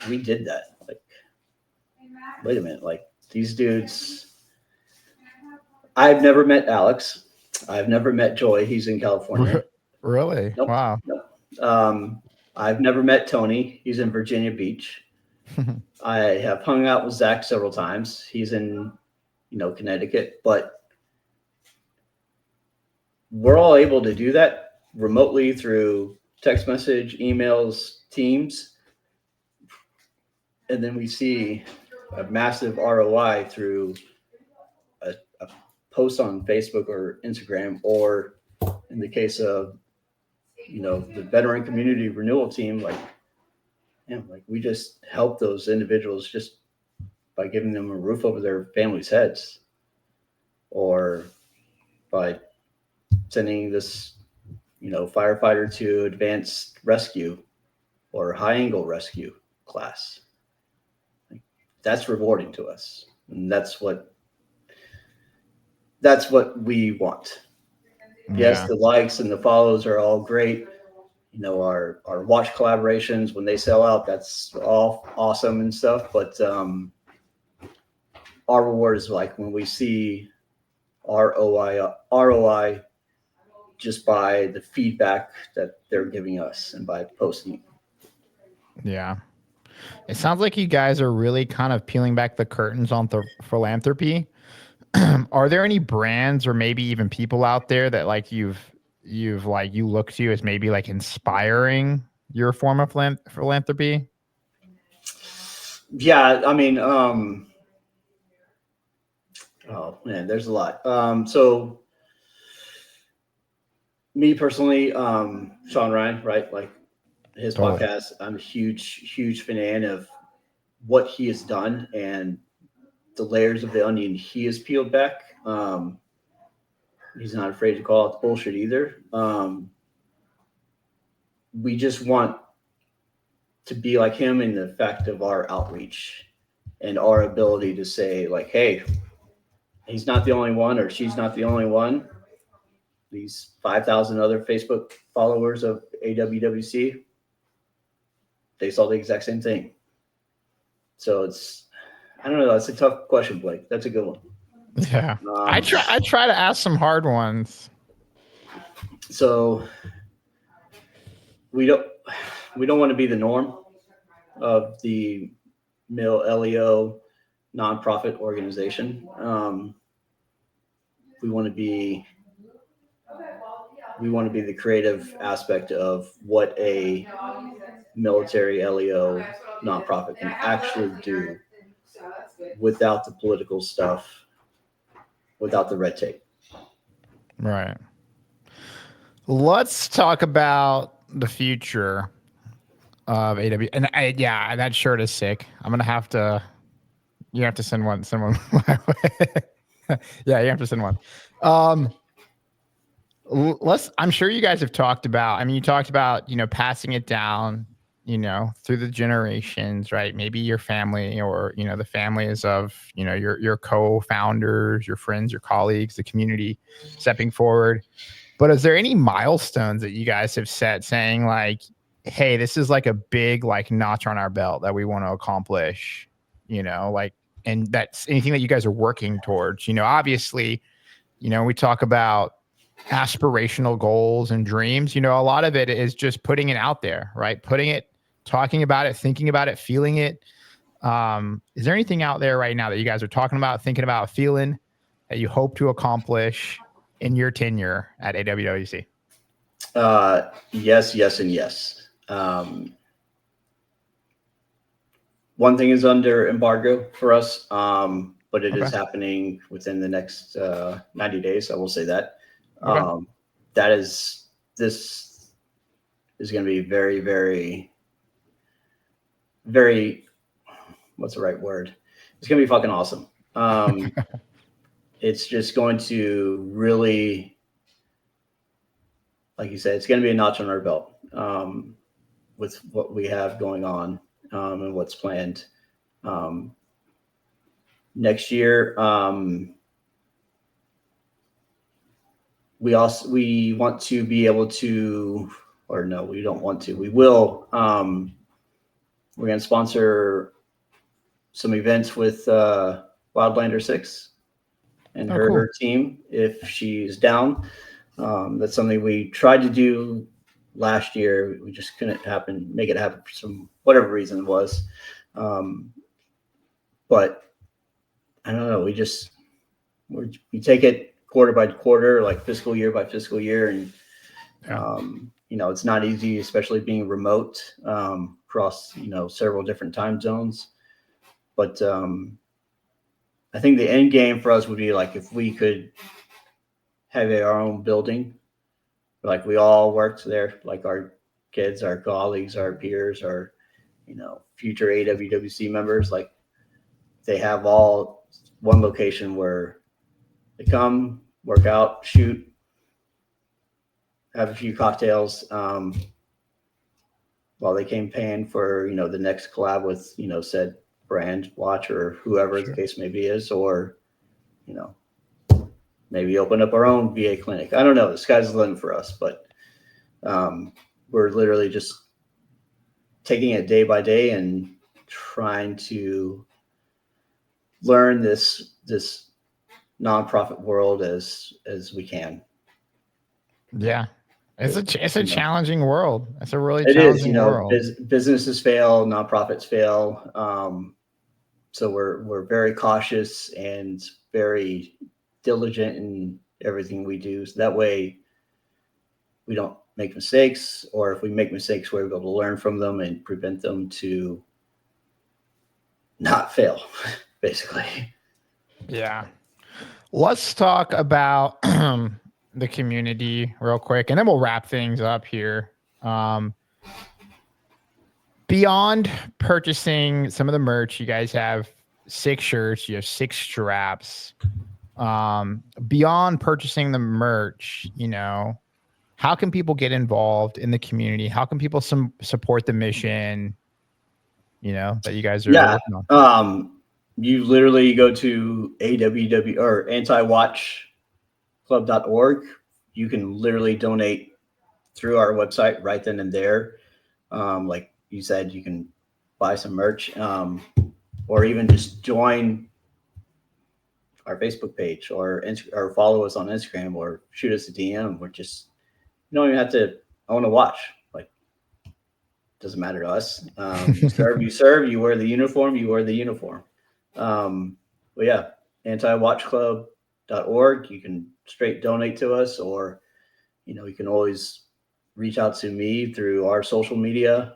we did that. Like, wait a minute, like these dudes. I've never met Alex. I've never met Joy. He's in California. Really? Nope. Wow. Nope. I've never met Tony. He's in Virginia Beach. I have hung out with Zach several times. He's in, Connecticut, but we're all able to do that remotely through text message, emails, Teams. And then we see a massive ROI through a post on Facebook or Instagram, or in the case of, the veteran community renewal team, like we just help those individuals just by giving them a roof over their families' heads, or by sending this, firefighter to advanced rescue or high angle rescue class. That's rewarding to us. And that's what we want. Yeah. Yes, the likes and the follows are all great. Our watch collaborations, when they sell out, that's all awesome and stuff. But our reward is like when we see ROI just by the feedback that they're giving us and by posting. Yeah. It sounds like you guys are really kind of peeling back the curtains on the philanthropy. Are there any brands or maybe even people out there that like you look to as maybe like inspiring your form of philanthropy? Yeah, I mean, oh man, there's a lot. So me personally, Sean Ryan, right? Like his podcast, I'm a huge fan of what he has done and the layers of the onion he has peeled back. He's not afraid to call it bullshit either. We just want to be like him in the fact of our outreach and our ability to say, like, hey, he's not the only one, or she's not the only one. These 5,000 other Facebook followers of AWWC, they saw the exact same thing. So I don't know. That's a tough question, Blake. That's a good one. Yeah. I try to ask some hard ones. So we don't want to be the norm of the mill LEO nonprofit organization. We want to be the creative aspect of what a military LEO nonprofit can actually do without the political stuff, without the red tape. Right. Let's talk about the future of AW. And that shirt is sick. I'm gonna have to. You have to send one. My way. Yeah, you have to send one. I'm sure you guys have talked about. I mean, you talked about passing it down, through the generations, right? Maybe your family, or the families of your co-founders, your friends, your colleagues, the community, stepping forward. But is there any milestones that you guys have set saying like, hey, this is like a big like notch on our belt that we want to accomplish, and that's anything that you guys are working towards? Obviously, we talk about aspirational goals and dreams. A lot of it is just putting it out there, right? Talking about it, thinking about it, feeling it. Is there anything out there right now that you guys are talking about, thinking about, feeling that you hope to accomplish in your tenure at AWWC? Yes, and yes. One thing is under embargo for us, but it is happening within the next 90 days. I will say that. Okay. This is going to be very, very, very, what's the right word? It's going to be fucking awesome. It's just going to really, like you said, it's going to be a notch on our belt with what we have going on and what's planned. next year, we want to be able to, or no, we don't want to. We will. We're going to sponsor some events with Wildlander 6 and her team if she's down. That's something we tried to do last year. We just couldn't make it happen for some whatever reason it was. But I don't know. We take it quarter by quarter, like fiscal year by fiscal year, and it's not easy, especially being remote across several different time zones. But I think the end game for us would be like if we could have our own building, like we all worked there, like our kids, our colleagues, our peers, our future AWWC members, like they have all one location where they come, work out, shoot, have a few cocktails while they campaign for the next collab with said brand, watch, or whoever the case may be or maybe open up our own VA clinic. I don't know. The sky's the limit for us, but we're literally just taking it day by day and trying to learn this nonprofit world as we can. Yeah. It's a challenging world. It's a really challenging world. Businesses fail, nonprofits fail. So we're very cautious and very diligent in everything we do. So that way we don't make mistakes, or if we make mistakes, we're able to learn from them and prevent them to not fail, basically. Yeah. Let's talk about the community real quick, and then we'll wrap things up here. Beyond purchasing some of the merch, you guys have 6 shirts, you have 6 straps. Beyond purchasing the merch, how can people get involved in the community? How can people support the mission, that you guys are working on? You literally go to AWW or antiwatchclub.org. You can literally donate through our website right then and there. Like you said, you can buy some merch, or even just join our Facebook page or follow us on Instagram or shoot us a DM. Or just, you don't even have to own a watch. Like, doesn't matter to us. You serve, you wear the uniform, But yeah, antiwatchclub.org. You can straight donate to us, or, you can always reach out to me through our social media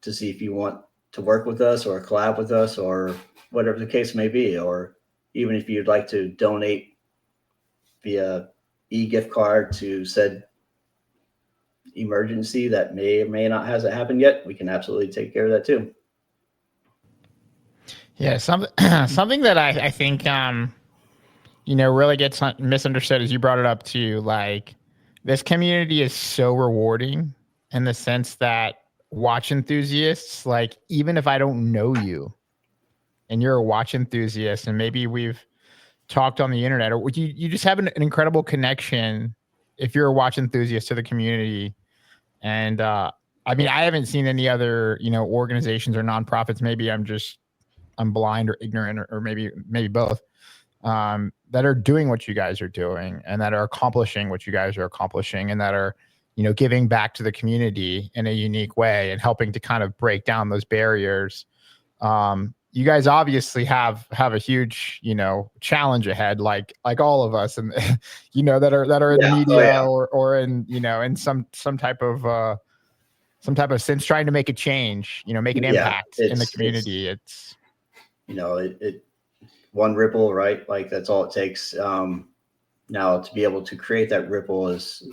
to see if you want to work with us or collab with us or whatever the case may be. Or even if you'd like to donate via e-gift card to said emergency that may or may not hasn't happened yet, we can absolutely take care of that too. Yeah, something that I think really gets misunderstood is you brought it up too. Like, this community is so rewarding in the sense that watch enthusiasts, like, even if I don't know you and you're a watch enthusiast and maybe we've talked on the internet, or you just have an incredible connection if you're a watch enthusiast to the community. And I haven't seen any other organizations or nonprofits, maybe I'm blind or ignorant, or maybe both, that are doing what you guys are doing and that are accomplishing what you guys are accomplishing and that are giving back to the community in a unique way and helping to kind of break down those barriers. You guys obviously have a huge challenge ahead, like all of us, and that are in the media or in in some type of sense, trying to make a change, make an impact in the community. It's one ripple, right? Like, that's all it takes. Now to be able to create that ripple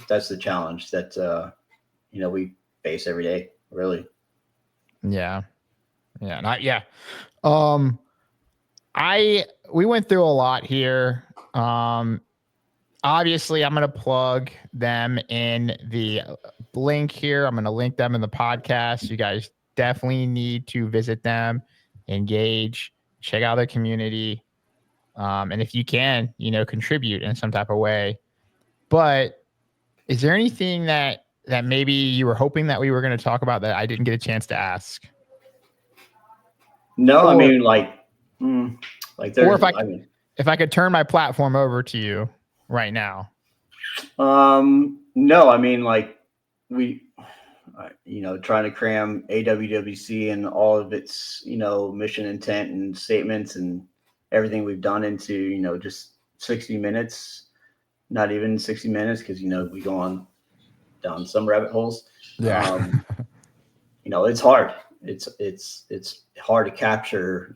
that's the challenge that we face every day, really. Yeah. We went through a lot here. Obviously I'm going to plug them in the link here. I'm going to link them in the podcast. You guys definitely need to visit them, engage, check out the community. And if you can, contribute in some type of way. But is there anything that maybe you were hoping that we were going to talk about that I didn't get a chance to ask? No, I mean, like or if I could turn my platform over to you right now. No, I mean, like we, trying to cram AWWC and all of its, mission intent and statements and everything we've done into, just 60 minutes, not even 60 minutes. Cause we go on down some rabbit holes. Yeah. It's hard. It's hard to capture,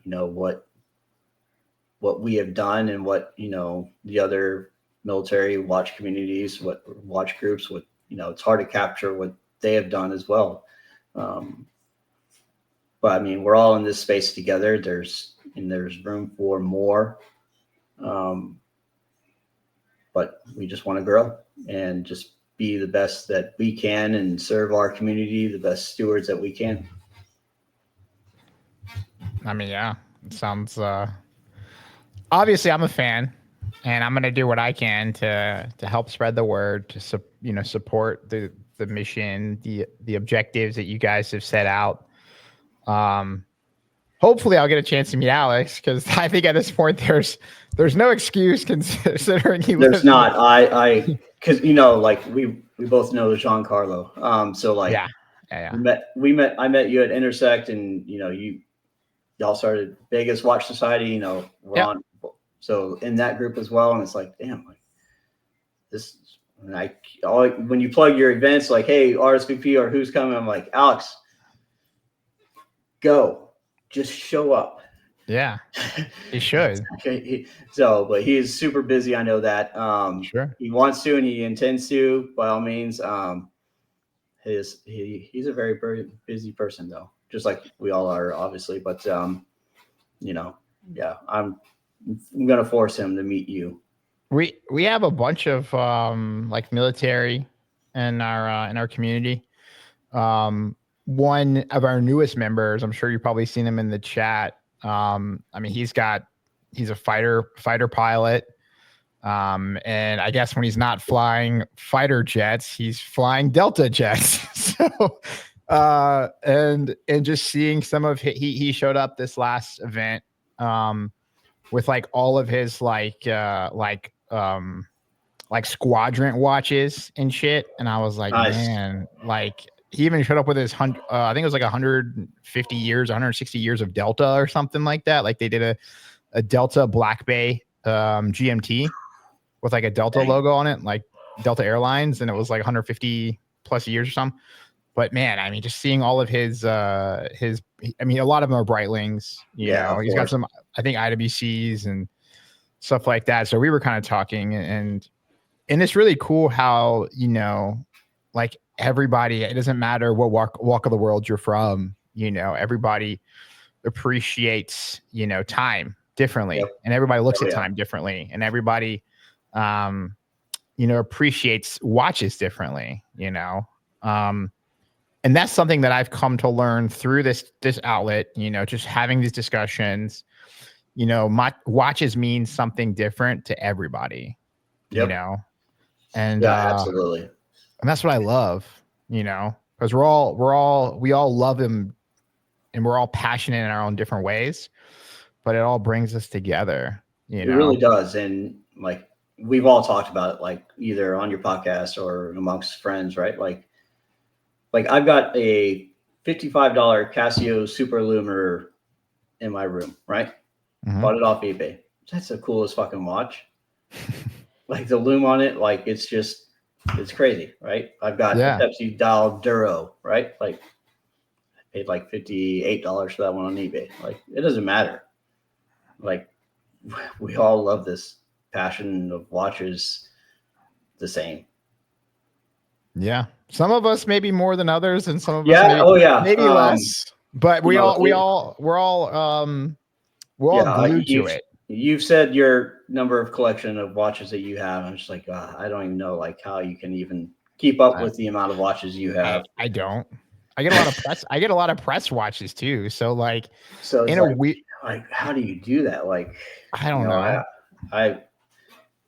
what we have done and what, the other military watch communities, what watch groups, what, it's hard to capture what they have done as well. But I mean, we're all in this space together. There's room for more. But we just want to grow and just be the best that we can and serve our community, the best stewards that we can. I mean, yeah, it sounds, obviously I'm a fan, and I'm going to do what I can to help spread the word, to support the mission, the objectives that you guys have set out. Hopefully I'll get a chance to meet Alex, because I think at this point there's no excuse considering he lives. There's not. I because like we both know Giancarlo. So like yeah. I met you at Intersect, and y'all started Vegas Watch Society. We're on. So in that group as well, and it's like, damn, like this. And when you plug your events, like, hey, RSVP or who's coming, I'm like, Alex, go, just show up. Yeah, he should. Okay. But he is super busy. I know that. Sure. He wants to and he intends to, by all means. He's a very, very busy person, though, just like we all are, obviously. But yeah, I'm gonna force him to meet you. We have a bunch of like military in our community. One of our newest members, I'm sure you've probably seen him in the chat. I mean, he's a fighter pilot. And I guess when he's not flying fighter jets, he's flying Delta jets. So, and just seeing some of he showed up this last event, with like all of his like squadron watches and shit. And I was like, nice. Man, like he even showed up with his I think it was like 150 years, 160 years of Delta or something like that. Like they did a Delta Black Bay GMT with like a Delta logo on it, like Delta Airlines, and it was like 150 plus years or something. But man, I mean, just seeing all of his, I mean, a lot of them are Breitlings, you know, he's got some, I think, AWWCs and stuff like that. So we were kind of talking, and it's really cool how, like everybody, it doesn't matter what walk of the world you're from, everybody appreciates, time differently, and everybody looks at time differently, and everybody, appreciates watches differently, and that's something that I've come to learn through this outlet, just having these discussions. My watches mean something different to everybody, and absolutely. And that's what I love, because we all love him, and we're all passionate in our own different ways, but it all brings us together. It really does. And like, we've all talked about it, like either on your podcast or amongst friends, right? Like I've got a $55 Casio Super Luminar in my room, right? Mm-hmm. Bought it off eBay. That's the coolest fucking watch. Like the lume on it, like it's crazy, right? I've got a Pepsi dial Duro, right? Like I paid like $58 for that one on eBay. Like it doesn't matter. Like we all love this passion of watches the same. Yeah. Some of us maybe more than others, and some of us maybe less. But we're all glued to it. You've said your number of collection of watches that you have. I'm just like, I don't even know like how you can even keep up with the amount of watches you have. I don't. I get a lot of press. I get a lot of press watches too. So like, in a weird like, how do you do that? Like, I don't know.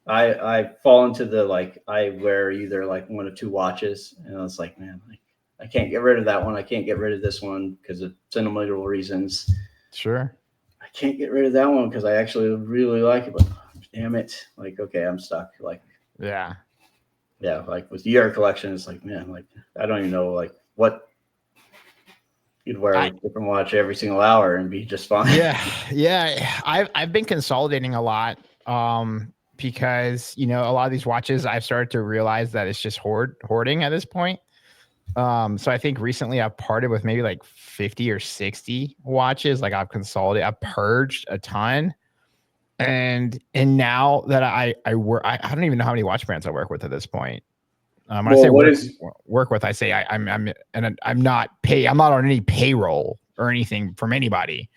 I fall into the, like, I wear either like one or two watches, and I was like, man, like, I can't get rid of that one. I can't get rid of this one because of sentimental reasons. Sure. I can't get rid of that one because I actually really like it, but damn it. Like, okay, I'm stuck. Like, Yeah. yeah, like with the year collection, it's like, man, like, I don't even know, like, what you'd wear a different watch every single hour and be just fine. Yeah. I've been consolidating a lot. Because a lot of these watches I've started to realize that it's just hoarding at this point. So I think recently I've parted with maybe like 50 or 60 watches. Like I've consolidated, I've purged a ton. And now that I work, I don't even know how many watch brands I work with at this point. When I say work with, I say I'm not I'm not on any payroll or anything from anybody.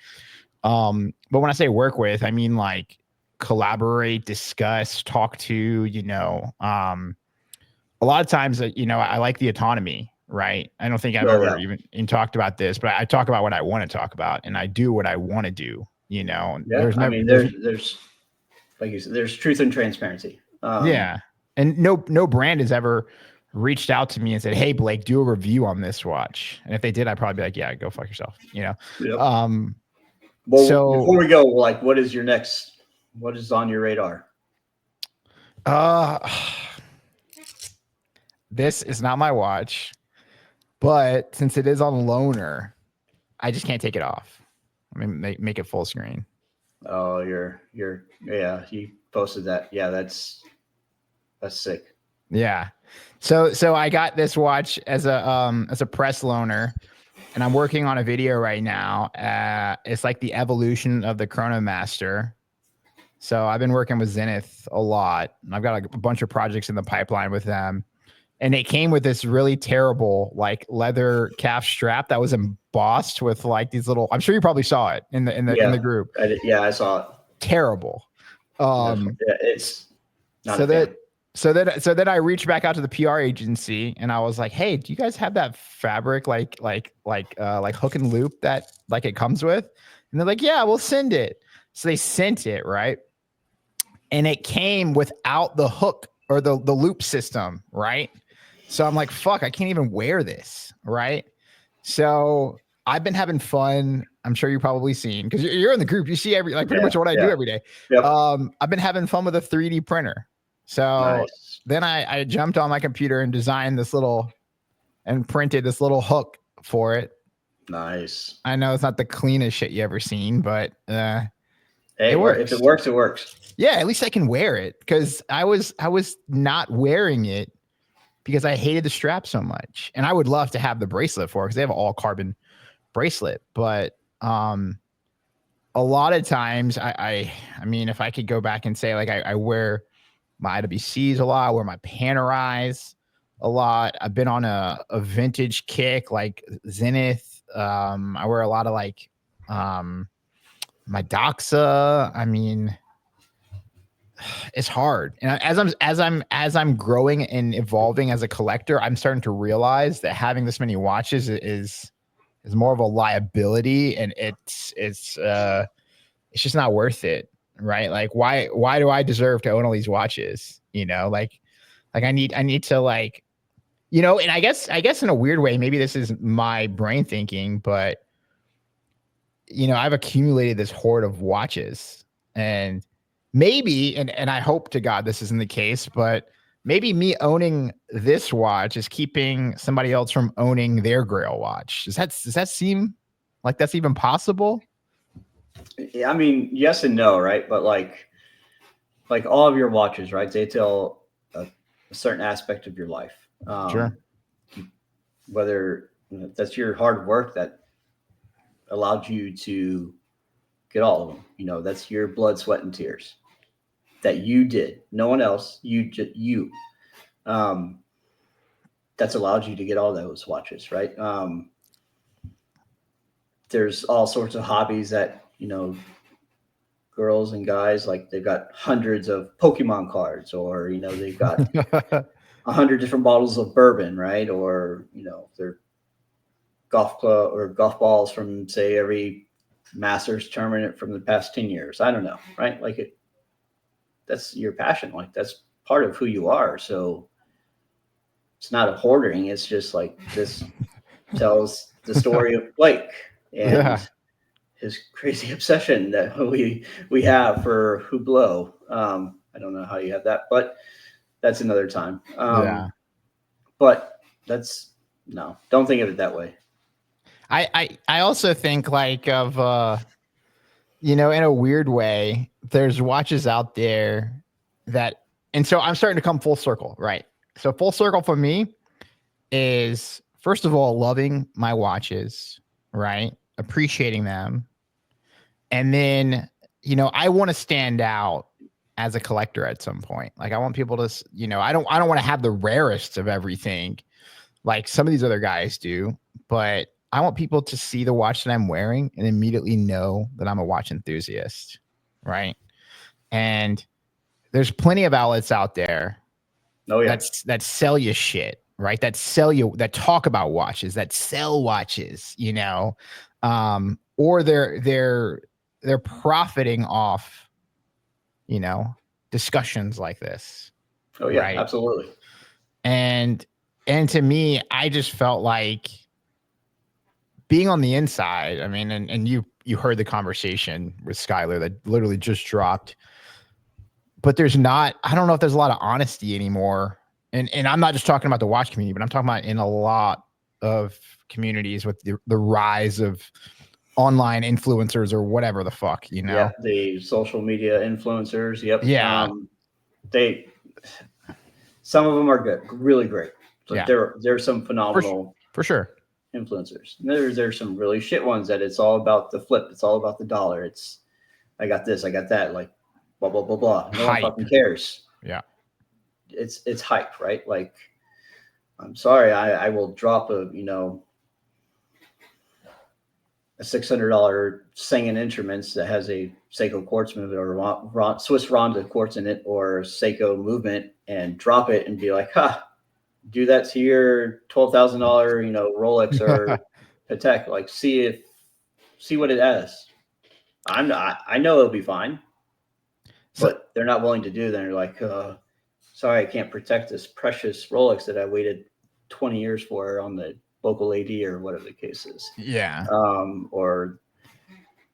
But when I say work with, I mean like collaborate, discuss, talk to, a lot of times, I like the autonomy, right? I don't think I've ever even talked about this, but I talk about what I want to talk about and I do what I want to do, Yeah. There's never, there's like you said, there's truth and transparency. Yeah. And no brand has ever reached out to me and said, "Hey, Blake, do a review on this watch." And if they did, I'd probably be like, "Yeah, go fuck yourself," Yep. Well, so before we go, like, what is on your radar? This is not my watch, but since it is on loaner, I just can't take it off. I mean, make it full screen. Oh, yeah, you posted that. Yeah, that's sick. Yeah. So I got this watch as a press loaner, and I'm working on a video right now. It's like the evolution of the Chronomaster. So I've been working with Zenith a lot. I've got a bunch of projects in the pipeline with them. And it came with this really terrible like leather calf strap that was embossed with like these little, I'm sure you probably saw it in the group. I saw it. Terrible. It's not so then I reached back out to the PR agency and I was like, "Hey, do you guys have that fabric like hook and loop that like it comes with?" And they're like, "Yeah, we'll send it." So they sent it, right? And it came without the hook or the loop system, right? So I'm like, fuck, I can't even wear this, right? So I've been having fun. I'm sure you've probably seen, because you're in the group. You see pretty much what I do every day. Yep. I've been having fun with a 3D printer. So then I jumped on my computer and designed and printed this little hook for it. Nice. I know it's not the cleanest shit you ever seen, but it works. If it works, it works. Yeah, at least I can wear it, because I was not wearing it because I hated the strap so much. And I would love to have the bracelet for it because they have an all carbon bracelet. But a lot of times I mean, if I could go back and say, like, I wear my AWWCs a lot, I wear my Panerais a lot. I've been on a vintage kick like Zenith. I wear a lot of like my Doxa. I mean, it's hard. And as I'm growing and evolving as a collector, I'm starting to realize that having this many watches is more of a liability, and it's just not worth it, right? Like, why do I deserve to own all these watches? Like I need to, like, and I guess in a weird way, maybe this is my brain thinking, but I've accumulated this hoard of watches, and maybe, and I hope to God this isn't the case, but maybe me owning this watch is keeping somebody else from owning their Grail watch. Does that seem like that's even possible? Yeah, I mean, yes and no, right? But like all of your watches, right? They tell a certain aspect of your life. Sure. Whether that's your hard work that allowed you to get all of them. That's your blood, sweat, and tears that you did. No one else. You. That's allowed you to get all those watches, right? There's all sorts of hobbies that, girls and guys, like, they've got hundreds of Pokemon cards, or, they've got 100 different bottles of bourbon, right? Or, their golf club or golf balls from, say, every Masters tournament from the past 10 years. I don't know, right? Like that's your passion. Like that's part of who you are. So it's not a hoarding. It's just like this tells the story of Blake and his crazy obsession that we have for Hublot. I don't know how you have that, but that's another time. But that's don't think of it that way. I also think like of in a weird way, there's watches out there that, and so I'm starting to come full circle, right? So full circle for me is, first of all, loving my watches, right? Appreciating them. And then, I want to stand out as a collector at some point. Like I want people to, I don't want to have the rarest of everything like some of these other guys do, but I want people to see the watch that I'm wearing and immediately know that I'm a watch enthusiast, right? And there's plenty of outlets out there that sell you shit, right? That talk about watches, that sell watches, or they're profiting off, discussions like this. Oh yeah, right? Absolutely. And to me, I just felt like being on the inside. I mean, and you heard the conversation with Skylar that literally just dropped. But I don't know if there's a lot of honesty anymore. And I'm not just talking about the watch community, but I'm talking about in a lot of communities with the rise of online influencers or whatever the fuck, Yeah, the social media influencers. Yep. Yeah. Some of them are good, really great. So yeah. There's some phenomenal for sure influencers. There's some really shit ones that it's all about the flip. It's all about the dollar. It's I got this, I got that, like blah blah blah blah. No one fucking cares. Yeah. It's hype, right? Like I'm sorry, I will drop a $600 Singing Instruments that has a Seiko quartz movement or Swiss Ronda quartz in it or Seiko movement and drop it and be like, do that to your $12,000, Rolex or Patek. Like, see what it has. I know it'll be fine, but they're not willing to do that. They're like, sorry, I can't protect this precious Rolex that I waited 20 years for on the local AD or whatever the case is. Yeah. Or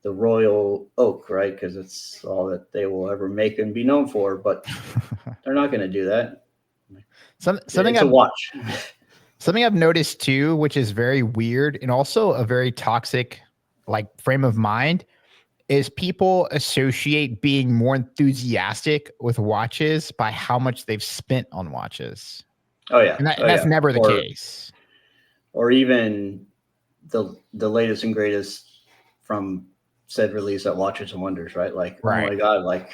the Royal Oak, right? Because it's all that they will ever make and be known for, but they're not going to do that. Something to watch. Something I've noticed too, which is very weird and also a very toxic like frame of mind, is people associate being more enthusiastic with watches by how much they've spent on watches. Oh yeah. And that's never the case. Or even the latest and greatest from said release at Watches and Wonders, right? Like, oh my God, like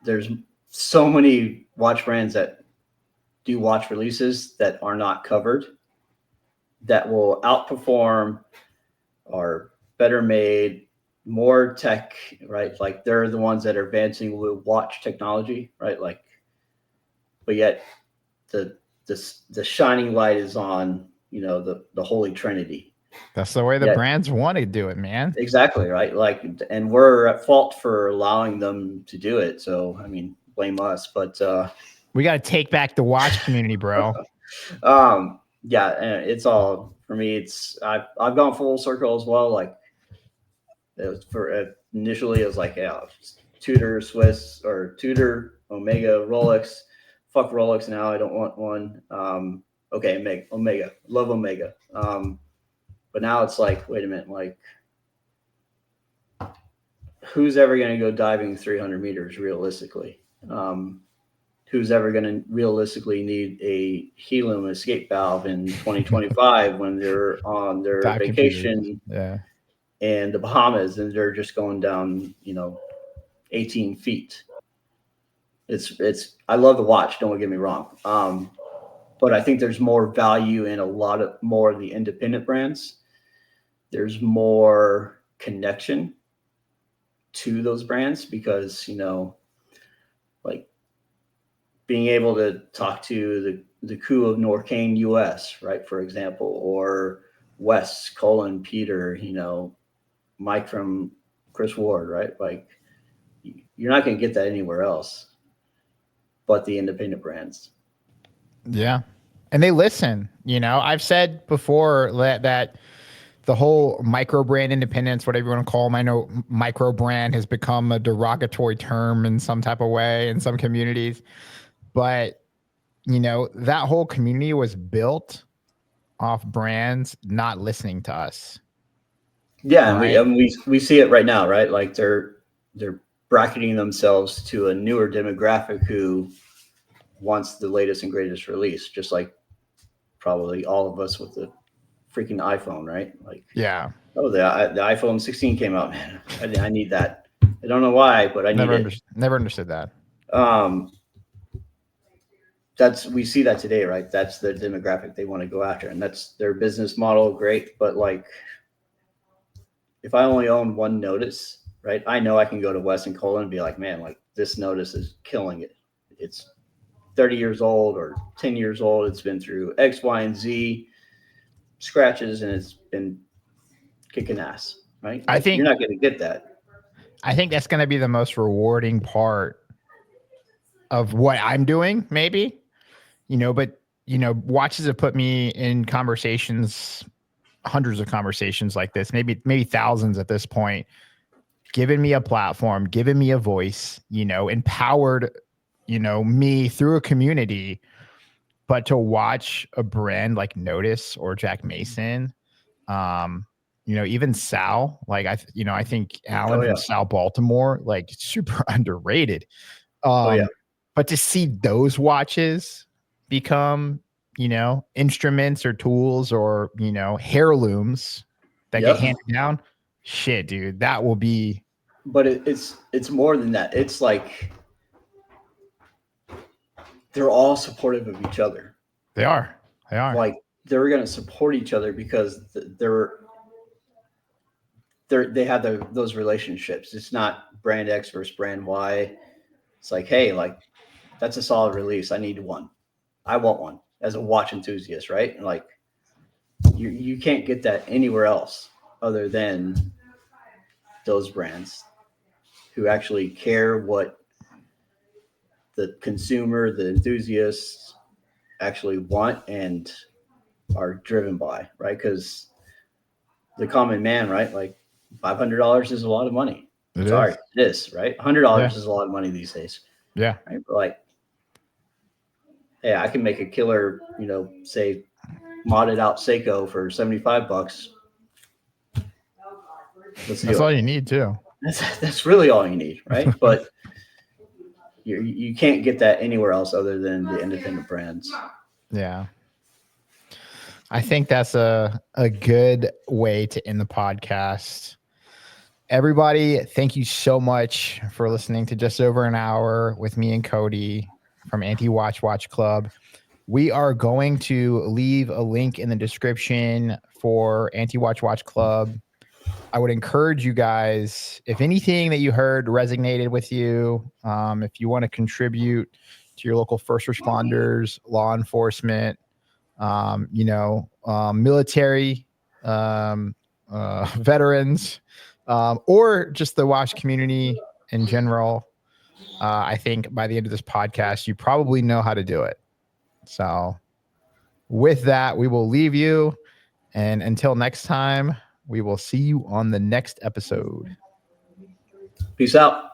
there's so many watch brands that do watch releases that are not covered that will outperform, are better made, more tech, right? Like they're the ones that are advancing with watch technology, right? Like, but yet the shining light is on, the Holy Trinity. That's the way the brands want to do it, man. Exactly, right? Like, and we're at fault for allowing them to do it. So, I mean, blame us, but we got to take back the watch community, bro. Yeah, and it's all for me. It's I've gone full circle as well. Like, it was initially it was like, yeah, Tudor, Swiss, or Tudor, Omega, Rolex. Fuck Rolex now. I don't want one. Okay, Omega. Love Omega. But now it's like, wait a minute, like, who's ever going to go diving 300 meters realistically? Who's ever going to realistically need a helium escape valve in 2025 when they're on their vacation in the Bahamas and they're just going down, 18 feet? It's I love the watch, don't get me wrong. But I think there's more value in a lot of more of the independent brands. There's more connection to those brands because, like being able to talk to the crew of Norcane US, right, for example, or Wes, Colin, Peter, Mike from Chris Ward, right? Like, you're not going to get that anywhere else but the independent brands. Yeah. And they listen. I've said before that the whole micro brand independence, whatever you want to call them, I know micro brand has become a derogatory term in some type of way in some communities. But, that whole community was built off brands not listening to us. Yeah, right? and we see it right now, right? Like they're bracketing themselves to a newer demographic who wants the latest and greatest release, just like probably all of us with the freaking iPhone, right? Like, Yeah. oh, the iPhone 16 came out, man. I need that. I don't know why, but I need it. Never understood that. We see that today, right? That's the demographic they want to go after, and that's their business model. Great, but like, if I only own one notice, right? I know I can go to Wes and Colin and be like, man, like this notice is killing it. It's 30 years old or 10 years old. It's been through X, Y, and Z scratches, and it's been kicking ass, right? Like, I think you're not going to get that. I think that's going to be the most rewarding part of what I'm doing, maybe. But watches have put me in conversations, hundreds of conversations like this, maybe thousands at this point, giving me a platform, giving me a voice, empowered, me through a community. But to watch a brand like Notice or Jack Mason, even Sal, like I think Alan from Sal Baltimore, like super underrated. But to see those watches become, instruments or tools or, heirlooms that get handed down, shit, dude, that will be. But it's more than that. It's like they're all supportive of each other. They are. Like, they're going to support each other because they have those relationships. It's not brand X versus brand Y. It's like, hey, like, that's a solid release. I need one. I want one as a watch enthusiast, right? And like, you can't get that anywhere else other than those brands who actually care what the consumer, the enthusiasts actually want and are driven by, right? Because the common man, right? Like, $500 is a lot of money. It is, right? $100 is a lot of money these days. Yeah. Right? But like, hey, I can make a killer, say modded out Seiko for $75. That's all you need too. That's really all you need, right? But you can't get that anywhere else other than the independent brands. Yeah. I think that's a good way to end the podcast. Everybody, thank you so much for listening to just over an hour with me and Cody from Anti-Watch Watch Club. We are going to leave a link in the description for Anti-Watch Watch Club. I would encourage you guys, if anything that you heard resonated with you, if you want to contribute to your local first responders, law enforcement, military, veterans, or just the watch community in general, I think by the end of this podcast, you probably know how to do it. So with that, we will leave you. And until next time, we will see you on the next episode. Peace out.